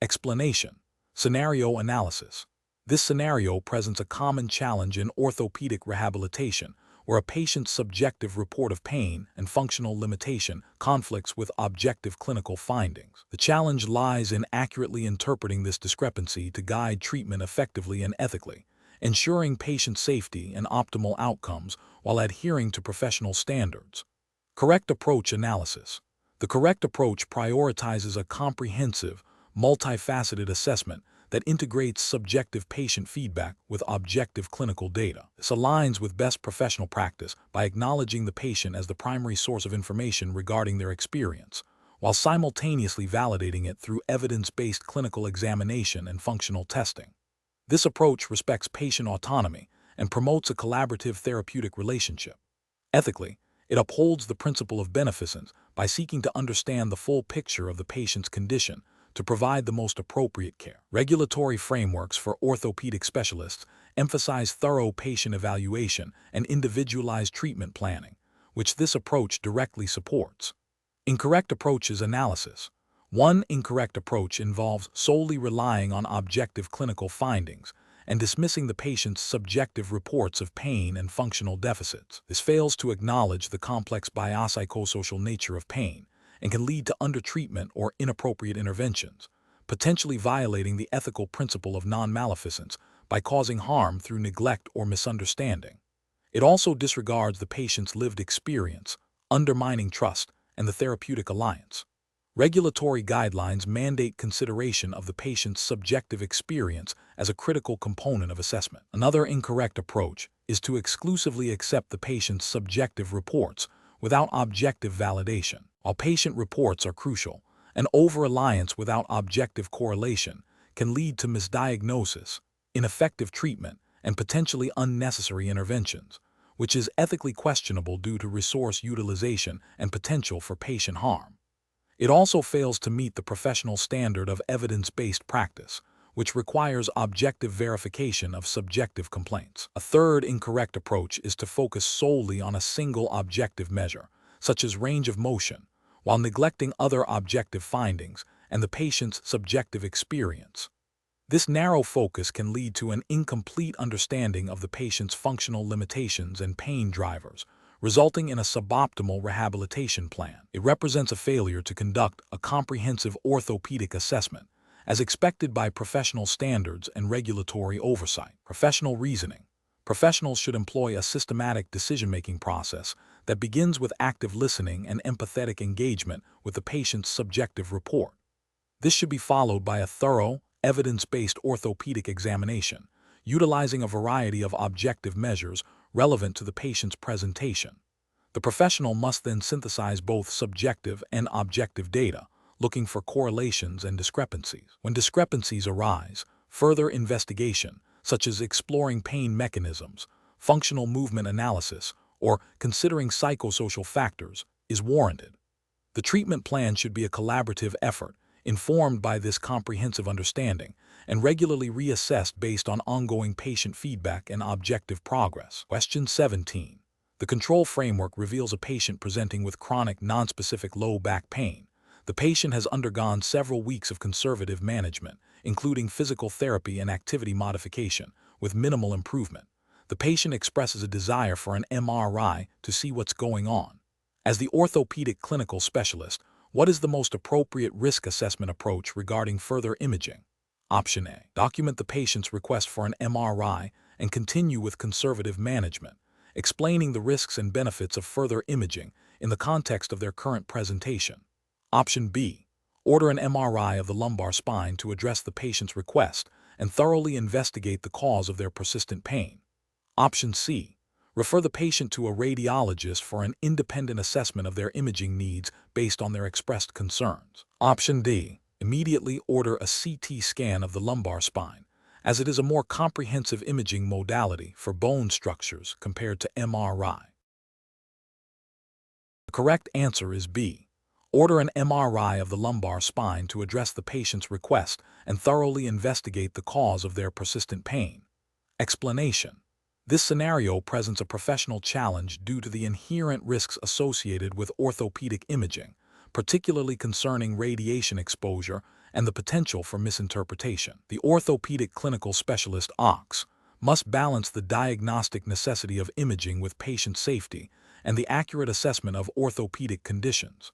Explanation. Scenario analysis. This scenario presents a common challenge in orthopedic rehabilitation, where a patient's subjective report of pain and functional limitation conflicts with objective clinical findings. The challenge lies in accurately interpreting this discrepancy to guide treatment effectively and ethically, ensuring patient safety and optimal outcomes while adhering to professional standards. Correct approach analysis. The correct approach prioritizes a comprehensive, multifaceted assessment that integrates subjective patient feedback with objective clinical data. This aligns with best professional practice by acknowledging the patient as the primary source of information regarding their experience, while simultaneously validating it through evidence-based clinical examination and functional testing. This approach respects patient autonomy and promotes a collaborative therapeutic relationship. Ethically, it upholds the principle of beneficence by seeking to understand the full picture of the patient's condition to provide the most appropriate care. Regulatory frameworks for orthopedic specialists emphasize thorough patient evaluation and individualized treatment planning, which this approach directly supports. Incorrect approaches analysis. One incorrect approach involves solely relying on objective clinical findings and dismissing the patient's subjective reports of pain and functional deficits. This fails to acknowledge the complex biopsychosocial nature of pain and can lead to undertreatment or inappropriate interventions, potentially violating the ethical principle of non-maleficence by causing harm through neglect or misunderstanding. It also disregards the patient's lived experience, undermining trust and the therapeutic alliance. Regulatory guidelines mandate consideration of the patient's subjective experience as a critical component of assessment. Another incorrect approach is to exclusively accept the patient's subjective reports without objective validation. While patient reports are crucial, an over-reliance without objective correlation can lead to misdiagnosis, ineffective treatment, and potentially unnecessary interventions, which is ethically questionable due to resource utilization and potential for patient harm. It also fails to meet the professional standard of evidence-based practice, which requires objective verification of subjective complaints. A third incorrect approach is to focus solely on a single objective measure, such as range of motion, while neglecting other objective findings and the patient's subjective experience. This narrow focus can lead to an incomplete understanding of the patient's functional limitations and pain drivers, resulting in a suboptimal rehabilitation plan. It represents a failure to conduct a comprehensive orthopedic assessment, as expected by professional standards and regulatory oversight. Professional reasoning. Professionals should employ a systematic decision-making process that begins with active listening and empathetic engagement with the patient's subjective report. This should be followed by a thorough, evidence-based orthopedic examination, utilizing a variety of objective measures relevant to the patient's presentation. The professional must then synthesize both subjective and objective data, looking for correlations and discrepancies. When discrepancies arise, further investigation, such as exploring pain mechanisms, functional movement analysis, or considering psychosocial factors, is warranted. The treatment plan should be a collaborative effort, informed by this comprehensive understanding, and regularly reassessed based on ongoing patient feedback and objective progress. Question 17. The control framework reveals a patient presenting with chronic nonspecific low back pain. The patient has undergone several weeks of conservative management, including physical therapy and activity modification, with minimal improvement. The patient expresses a desire for an MRI to see what's going on. As the orthopedic clinical specialist, what is the most appropriate risk assessment approach regarding further imaging? Option A. Document the patient's request for an MRI and continue with conservative management, explaining the risks and benefits of further imaging in the context of their current presentation. Option B. Order an MRI of the lumbar spine to address the patient's request and thoroughly investigate the cause of their persistent pain. Option C. Refer the patient to a radiologist for an independent assessment of their imaging needs based on their expressed concerns. Option D. Immediately order a CT scan of the lumbar spine, as it is a more comprehensive imaging modality for bone structures compared to MRI. The correct answer is B. Order an MRI of the lumbar spine to address the patient's request and thoroughly investigate the cause of their persistent pain. Explanation. This scenario presents a professional challenge due to the inherent risks associated with orthopedic imaging, particularly concerning radiation exposure and the potential for misinterpretation. The orthopedic clinical specialist (OCS) must balance the diagnostic necessity of imaging with patient safety and the accurate assessment of orthopedic conditions.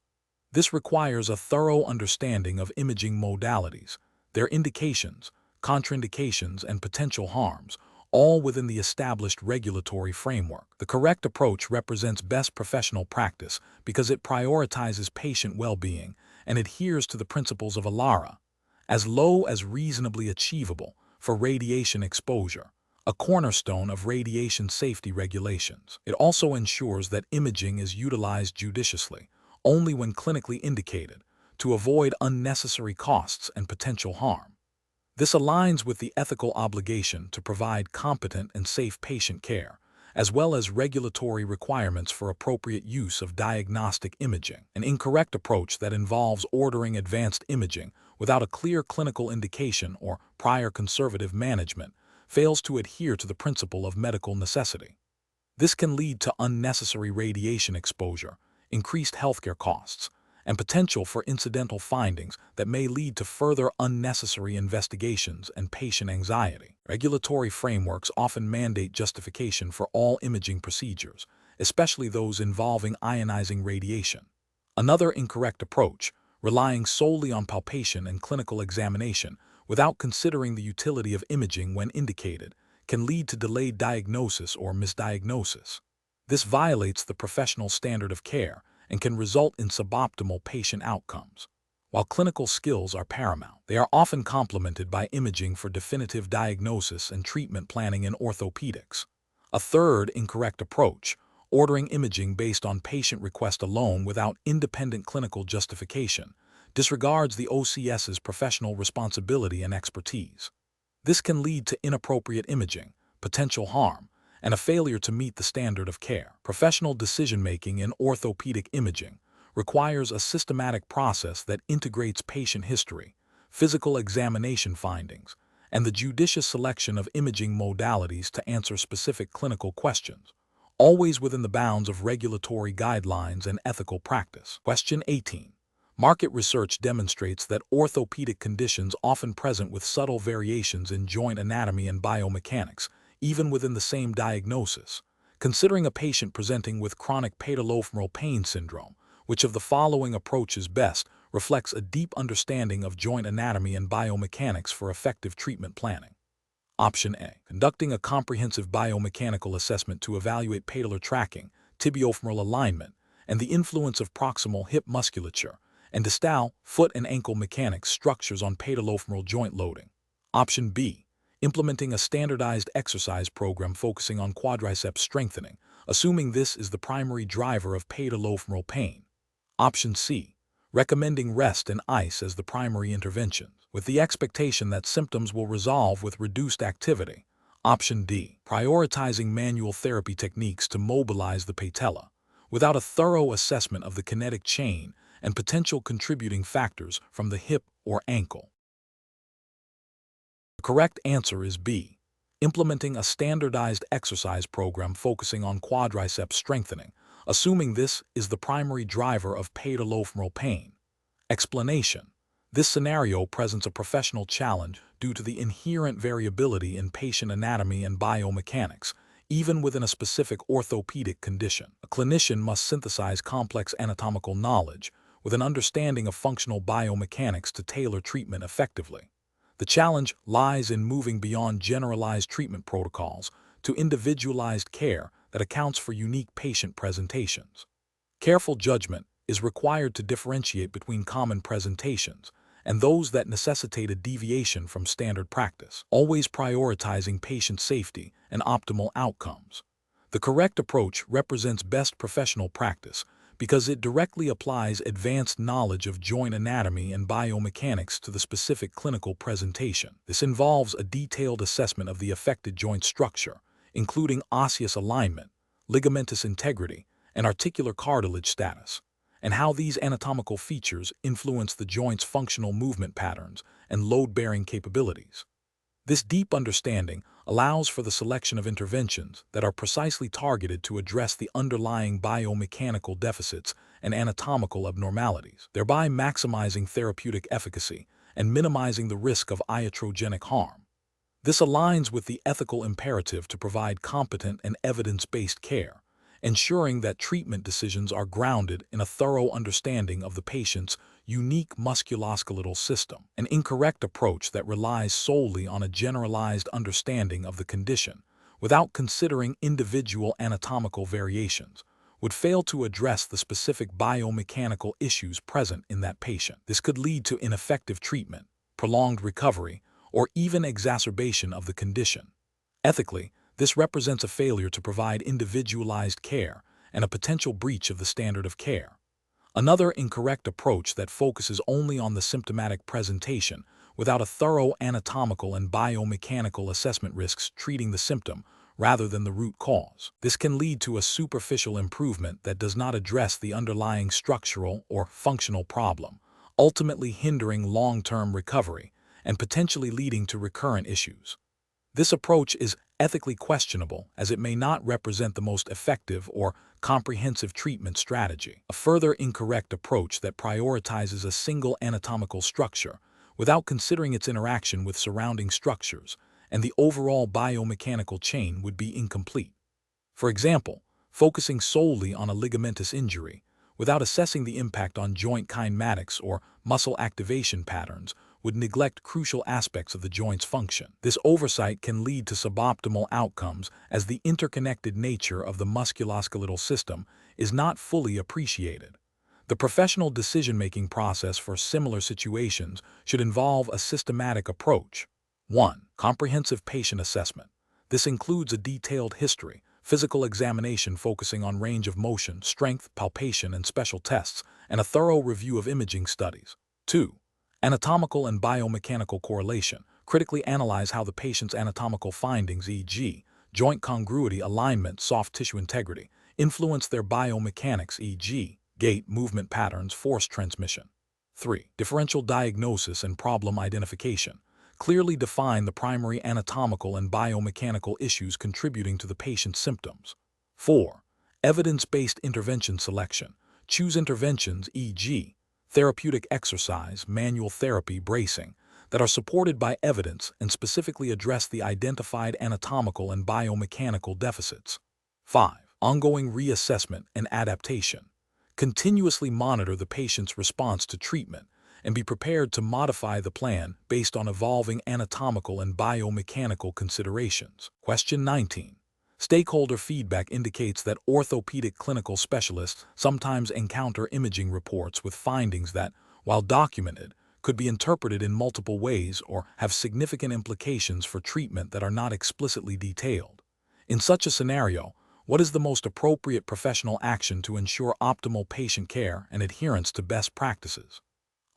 This requires a thorough understanding of imaging modalities, their indications, contraindications, and potential harms, all within the established regulatory framework. The correct approach represents best professional practice because it prioritizes patient well-being and adheres to the principles of ALARA, as low as reasonably achievable for radiation exposure, a cornerstone of radiation safety regulations. It also ensures that imaging is utilized judiciously, only when clinically indicated, to avoid unnecessary costs and potential harm. This aligns with the ethical obligation to provide competent and safe patient care, as well as regulatory requirements for appropriate use of diagnostic imaging. An incorrect approach that involves ordering advanced imaging without a clear clinical indication or prior conservative management fails to adhere to the principle of medical necessity. This can lead to unnecessary radiation exposure, increased healthcare costs, and potential for incidental findings that may lead to further unnecessary investigations and patient anxiety. Regulatory frameworks often mandate justification for all imaging procedures, especially those involving ionizing radiation. Another incorrect approach, relying solely on palpation and clinical examination without considering the utility of imaging when indicated, can lead to delayed diagnosis or misdiagnosis. This violates the professional standard of care and can result in suboptimal patient outcomes. While clinical skills are paramount, they are often complemented by imaging for definitive diagnosis and treatment planning in orthopedics. A third incorrect approach, ordering imaging based on patient request alone without independent clinical justification, disregards the OCS's professional responsibility and expertise. This can lead to inappropriate imaging, potential harm, and a failure to meet the standard of care. Professional decision-making in orthopedic imaging requires a systematic process that integrates patient history, physical examination findings, and the judicious selection of imaging modalities to answer specific clinical questions, always within the bounds of regulatory guidelines and ethical practice. Question 18. Market research demonstrates that orthopedic conditions often present with subtle variations in joint anatomy and biomechanics, even within the same diagnosis. Considering a patient presenting with chronic patellofemoral pain syndrome, which of the following approaches best reflects a deep understanding of joint anatomy and biomechanics for effective treatment planning? Option A. Conducting a comprehensive biomechanical assessment to evaluate patellar tracking, tibiofemoral alignment, and the influence of proximal hip musculature, and distal, foot and ankle mechanics structures on patellofemoral joint loading. Option B. Implementing a standardized exercise program focusing on quadriceps strengthening, assuming this is the primary driver of patellofemoral pain. Option C. Recommending rest and ice as the primary intervention, with the expectation that symptoms will resolve with reduced activity. Option D. Prioritizing manual therapy techniques to mobilize the patella, without a thorough assessment of the kinetic chain and potential contributing factors from the hip or ankle. The correct answer is B. Implementing a standardized exercise program focusing on quadriceps strengthening, assuming this is the primary driver of patellofemoral pain. Explanation. This scenario presents a professional challenge due to the inherent variability in patient anatomy and biomechanics, even within a specific orthopedic condition. A clinician must synthesize complex anatomical knowledge with an understanding of functional biomechanics to tailor treatment effectively. The challenge lies in moving beyond generalized treatment protocols to individualized care that accounts for unique patient presentations. Careful judgment is required to differentiate between common presentations and those that necessitate a deviation from standard practice, always prioritizing patient safety and optimal outcomes. The correct approach represents best professional practice because it directly applies advanced knowledge of joint anatomy and biomechanics to the specific clinical presentation. This involves a detailed assessment of the affected joint structure, including osseous alignment, ligamentous integrity, and articular cartilage status, and how these anatomical features influence the joint's functional movement patterns and load-bearing capabilities. This deep understanding allows for the selection of interventions that are precisely targeted to address the underlying biomechanical deficits and anatomical abnormalities, thereby maximizing therapeutic efficacy and minimizing the risk of iatrogenic harm. This aligns with the ethical imperative to provide competent and evidence-based care, ensuring that treatment decisions are grounded in a thorough understanding of the patient's unique musculoskeletal system. An incorrect approach that relies solely on a generalized understanding of the condition, without considering individual anatomical variations, would fail to address the specific biomechanical issues present in that patient. This could lead to ineffective treatment, prolonged recovery, or even exacerbation of the condition. Ethically, this represents a failure to provide individualized care and a potential breach of the standard of care. Another incorrect approach that focuses only on the symptomatic presentation without a thorough anatomical and biomechanical assessment risks treating the symptom rather than the root cause. This can lead to a superficial improvement that does not address the underlying structural or functional problem, ultimately hindering long-term recovery and potentially leading to recurrent issues. This approach is ethically questionable as it may not represent the most effective or comprehensive treatment strategy. A further incorrect approach that prioritizes a single anatomical structure without considering its interaction with surrounding structures and the overall biomechanical chain would be incomplete. For example, focusing solely on a ligamentous injury without assessing the impact on joint kinematics or muscle activation patterns would neglect crucial aspects of the joint's function. This oversight can lead to suboptimal outcomes as the interconnected nature of the musculoskeletal system is not fully appreciated. The professional decision-making process for similar situations should involve a systematic approach. 1. Comprehensive patient assessment. This includes a detailed history, physical examination focusing on range of motion, strength, palpation, and special tests, and a thorough review of imaging studies. 2. Anatomical and biomechanical correlation. Critically analyze how the patient's anatomical findings, e.g., joint congruity, alignment, soft tissue integrity, influence their biomechanics, e.g., gait, movement patterns, force transmission. 3. Differential diagnosis and problem identification. Clearly define the primary anatomical and biomechanical issues contributing to the patient's symptoms. 4. Evidence-based intervention selection. Choose interventions, e.g., therapeutic exercise, manual therapy, bracing, that are supported by evidence and specifically address the identified anatomical and biomechanical deficits. 5. Ongoing reassessment and adaptation. Continuously monitor the patient's response to treatment and be prepared to modify the plan based on evolving anatomical and biomechanical considerations. Question 19. Stakeholder feedback indicates that orthopedic clinical specialists sometimes encounter imaging reports with findings that, while documented, could be interpreted in multiple ways or have significant implications for treatment that are not explicitly detailed. In such a scenario, what is the most appropriate professional action to ensure optimal patient care and adherence to best practices?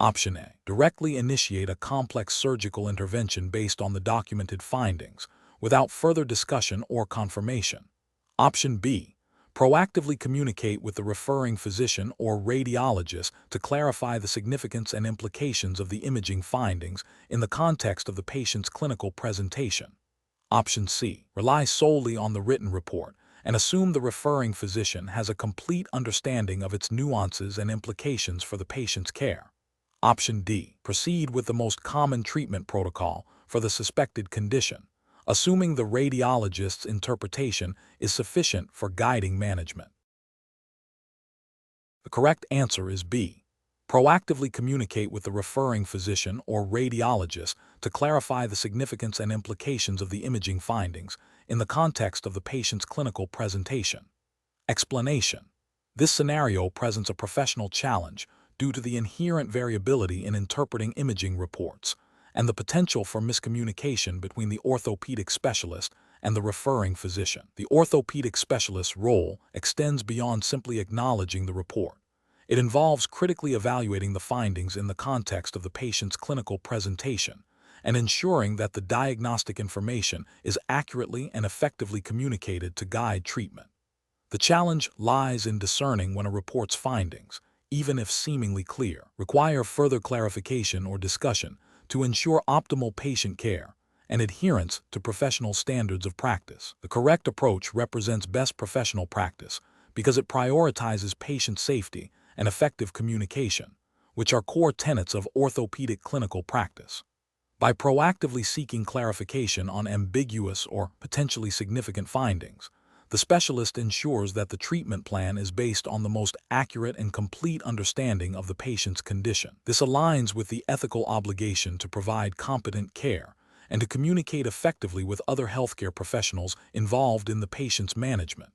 Option A. Directly initiate a complex surgical intervention based on the documented findings, without further discussion or confirmation. Option B. Proactively communicate with the referring physician or radiologist to clarify the significance and implications of the imaging findings in the context of the patient's clinical presentation. Option C. Rely solely on the written report and assume the referring physician has a complete understanding of its nuances and implications for the patient's care. Option D. Proceed with the most common treatment protocol for the suspected condition, assuming the radiologist's interpretation is sufficient for guiding management. The correct answer is B. Proactively communicate with the referring physician or radiologist to clarify the significance and implications of the imaging findings in the context of the patient's clinical presentation. Explanation. This scenario presents a professional challenge due to the inherent variability in interpreting imaging reports and the potential for miscommunication between the orthopedic specialist and the referring physician. The orthopedic specialist's role extends beyond simply acknowledging the report. It involves critically evaluating the findings in the context of the patient's clinical presentation and ensuring that the diagnostic information is accurately and effectively communicated to guide treatment. The challenge lies in discerning when a report's findings, even if seemingly clear, require further clarification or discussion to ensure optimal patient care and adherence to professional standards of practice. The correct approach represents best professional practice because it prioritizes patient safety and effective communication, which are core tenets of orthopedic clinical practice. By proactively seeking clarification on ambiguous or potentially significant findings, the specialist ensures that the treatment plan is based on the most accurate and complete understanding of the patient's condition. This aligns with the ethical obligation to provide competent care and to communicate effectively with other healthcare professionals involved in the patient's management.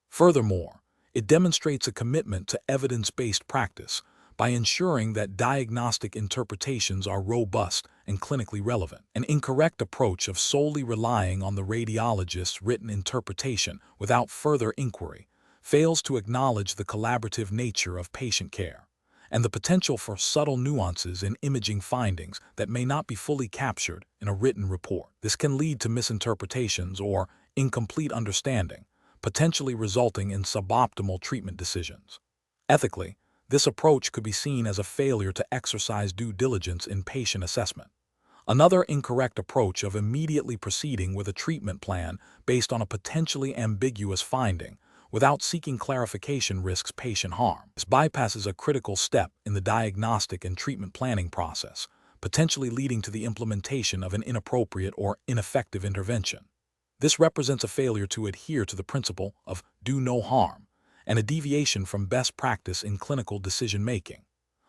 Furthermore, it demonstrates a commitment to evidence-based practice by ensuring that diagnostic interpretations are robust and clinically relevant. An incorrect approach of solely relying on the radiologist's written interpretation without further inquiry fails to acknowledge the collaborative nature of patient care and the potential for subtle nuances in imaging findings that may not be fully captured in a written report. This can lead to misinterpretations or incomplete understanding, potentially resulting in suboptimal treatment decisions. Ethically, this approach could be seen as a failure to exercise due diligence in patient assessment. Another incorrect approach of immediately proceeding with a treatment plan based on a potentially ambiguous finding without seeking clarification risks patient harm. This bypasses a critical step in the diagnostic and treatment planning process, potentially leading to the implementation of an inappropriate or ineffective intervention. This represents a failure to adhere to the principle of do no harm and a deviation from best practice in clinical decision-making.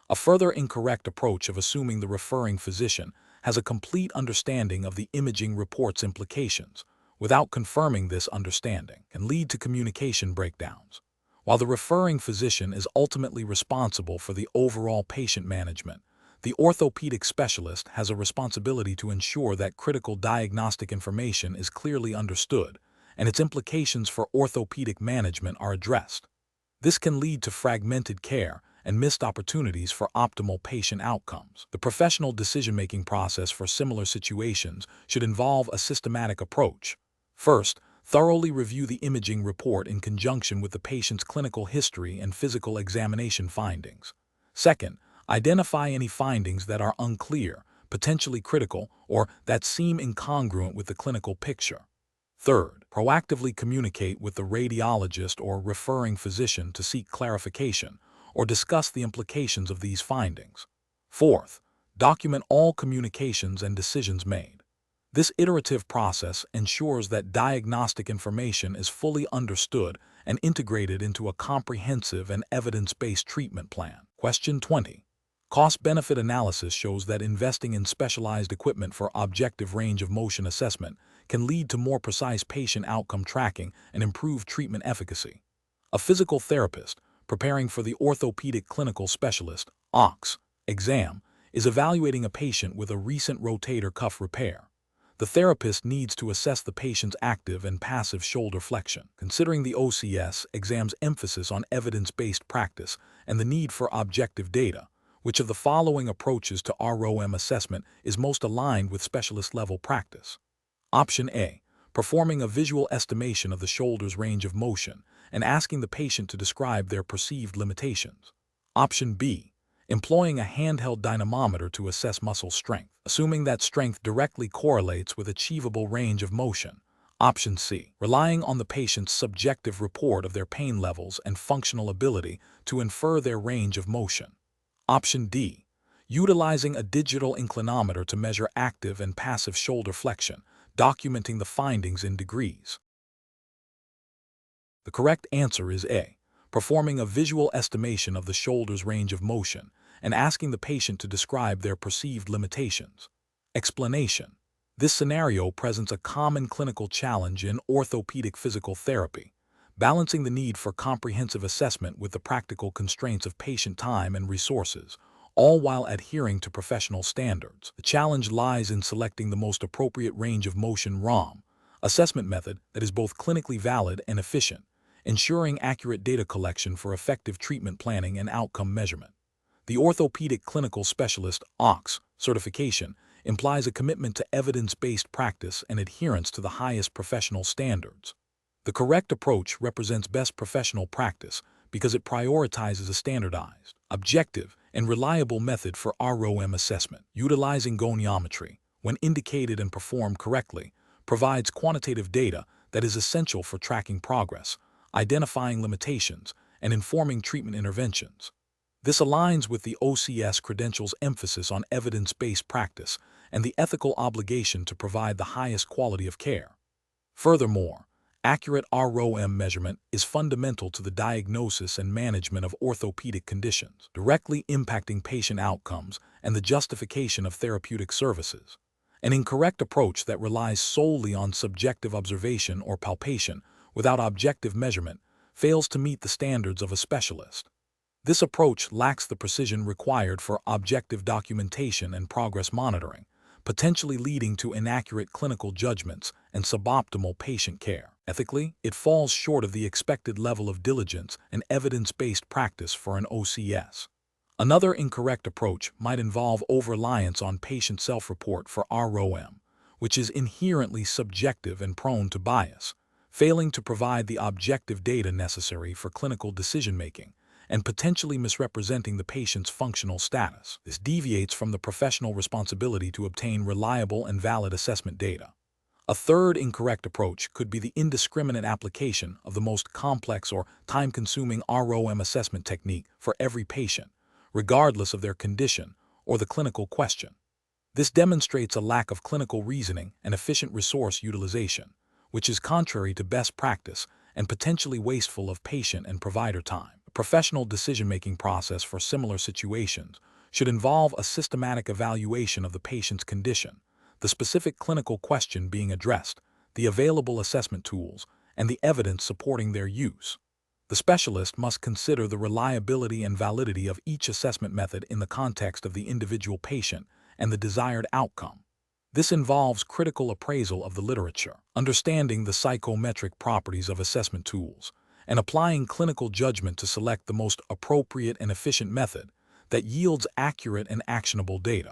A further incorrect approach of assuming the referring physician has a complete understanding of the imaging report's implications without confirming this understanding can lead to communication breakdowns. While the referring physician is ultimately responsible for the overall patient management, the orthopedic specialist has a responsibility to ensure that critical diagnostic information is clearly understood and its implications for orthopedic management are addressed. This can lead to fragmented care and missed opportunities for optimal patient outcomes. The professional decision-making process for similar situations should involve a systematic approach. First, thoroughly review the imaging report in conjunction with the patient's clinical history and physical examination findings. Second, identify any findings that are unclear, potentially critical, or that seem incongruent with the clinical picture. Third, proactively communicate with the radiologist or referring physician to seek clarification or discuss the implications of these findings. Fourth, document all communications and decisions made. This iterative process ensures that diagnostic information is fully understood and integrated into a comprehensive and evidence-based treatment plan. Question 20. Cost-benefit analysis shows that investing in specialized equipment for objective range of motion assessment can lead to more precise patient outcome tracking and improved treatment efficacy. A physical therapist preparing for the orthopedic clinical specialist (OCS) exam is evaluating a patient with a recent rotator cuff repair. The therapist needs to assess the patient's active and passive shoulder flexion. Considering the OCS exam's emphasis on evidence-based practice and the need for objective data, which of the following approaches to ROM assessment is most aligned with specialist-level practice? Option A. Performing a visual estimation of the shoulder's range of motion and asking the patient to describe their perceived limitations. Option B. Employing a handheld dynamometer to assess muscle strength, assuming that strength directly correlates with achievable range of motion. Option C. Relying on the patient's subjective report of their pain levels and functional ability to infer their range of motion. Option D. Utilizing a digital inclinometer to measure active and passive shoulder flexion, documenting the findings in degrees. The correct answer is A. Performing a visual estimation of the shoulder's range of motion and asking the patient to describe their perceived limitations. Explanation. This scenario presents a common clinical challenge in orthopedic physical therapy, balancing the need for comprehensive assessment with the practical constraints of patient time and resources, all while adhering to professional standards. The challenge lies in selecting the most appropriate range of motion ROM assessment method that is both clinically valid and efficient, ensuring accurate data collection for effective treatment planning and outcome measurement. The Orthopedic Clinical Specialist (OCS) certification implies a commitment to evidence-based practice and adherence to the highest professional standards. The correct approach represents best professional practice because it prioritizes a standardized, objective, and reliable method for ROM assessment. Utilizing goniometry, when indicated and performed correctly, provides quantitative data that is essential for tracking progress, identifying limitations, and informing treatment interventions. This aligns with the OCS credential's emphasis on evidence-based practice and the ethical obligation to provide the highest quality of care. Furthermore, accurate ROM measurement is fundamental to the diagnosis and management of orthopedic conditions, directly impacting patient outcomes and the justification of therapeutic services. An incorrect approach that relies solely on subjective observation or palpation without objective measurement fails to meet the standards of a specialist. This approach lacks the precision required for objective documentation and progress monitoring, potentially leading to inaccurate clinical judgments and suboptimal patient care. Ethically, it falls short of the expected level of diligence and evidence-based practice for an OCS. Another incorrect approach might involve over-reliance on patient self-report for ROM, which is inherently subjective and prone to bias, failing to provide the objective data necessary for clinical decision-making, and potentially misrepresenting the patient's functional status. This deviates from the professional responsibility to obtain reliable and valid assessment data. A third incorrect approach could be the indiscriminate application of the most complex or time-consuming ROM assessment technique for every patient, regardless of their condition or the clinical question. This demonstrates a lack of clinical reasoning and efficient resource utilization, which is contrary to best practice and potentially wasteful of patient and provider time. A professional decision-making process for similar situations should involve a systematic evaluation of the patient's condition, the specific clinical question being addressed, the available assessment tools, and the evidence supporting their use. The specialist must consider the reliability and validity of each assessment method in the context of the individual patient and the desired outcome. This involves critical appraisal of the literature, understanding the psychometric properties of assessment tools, and applying clinical judgment to select the most appropriate and efficient method that yields accurate and actionable data.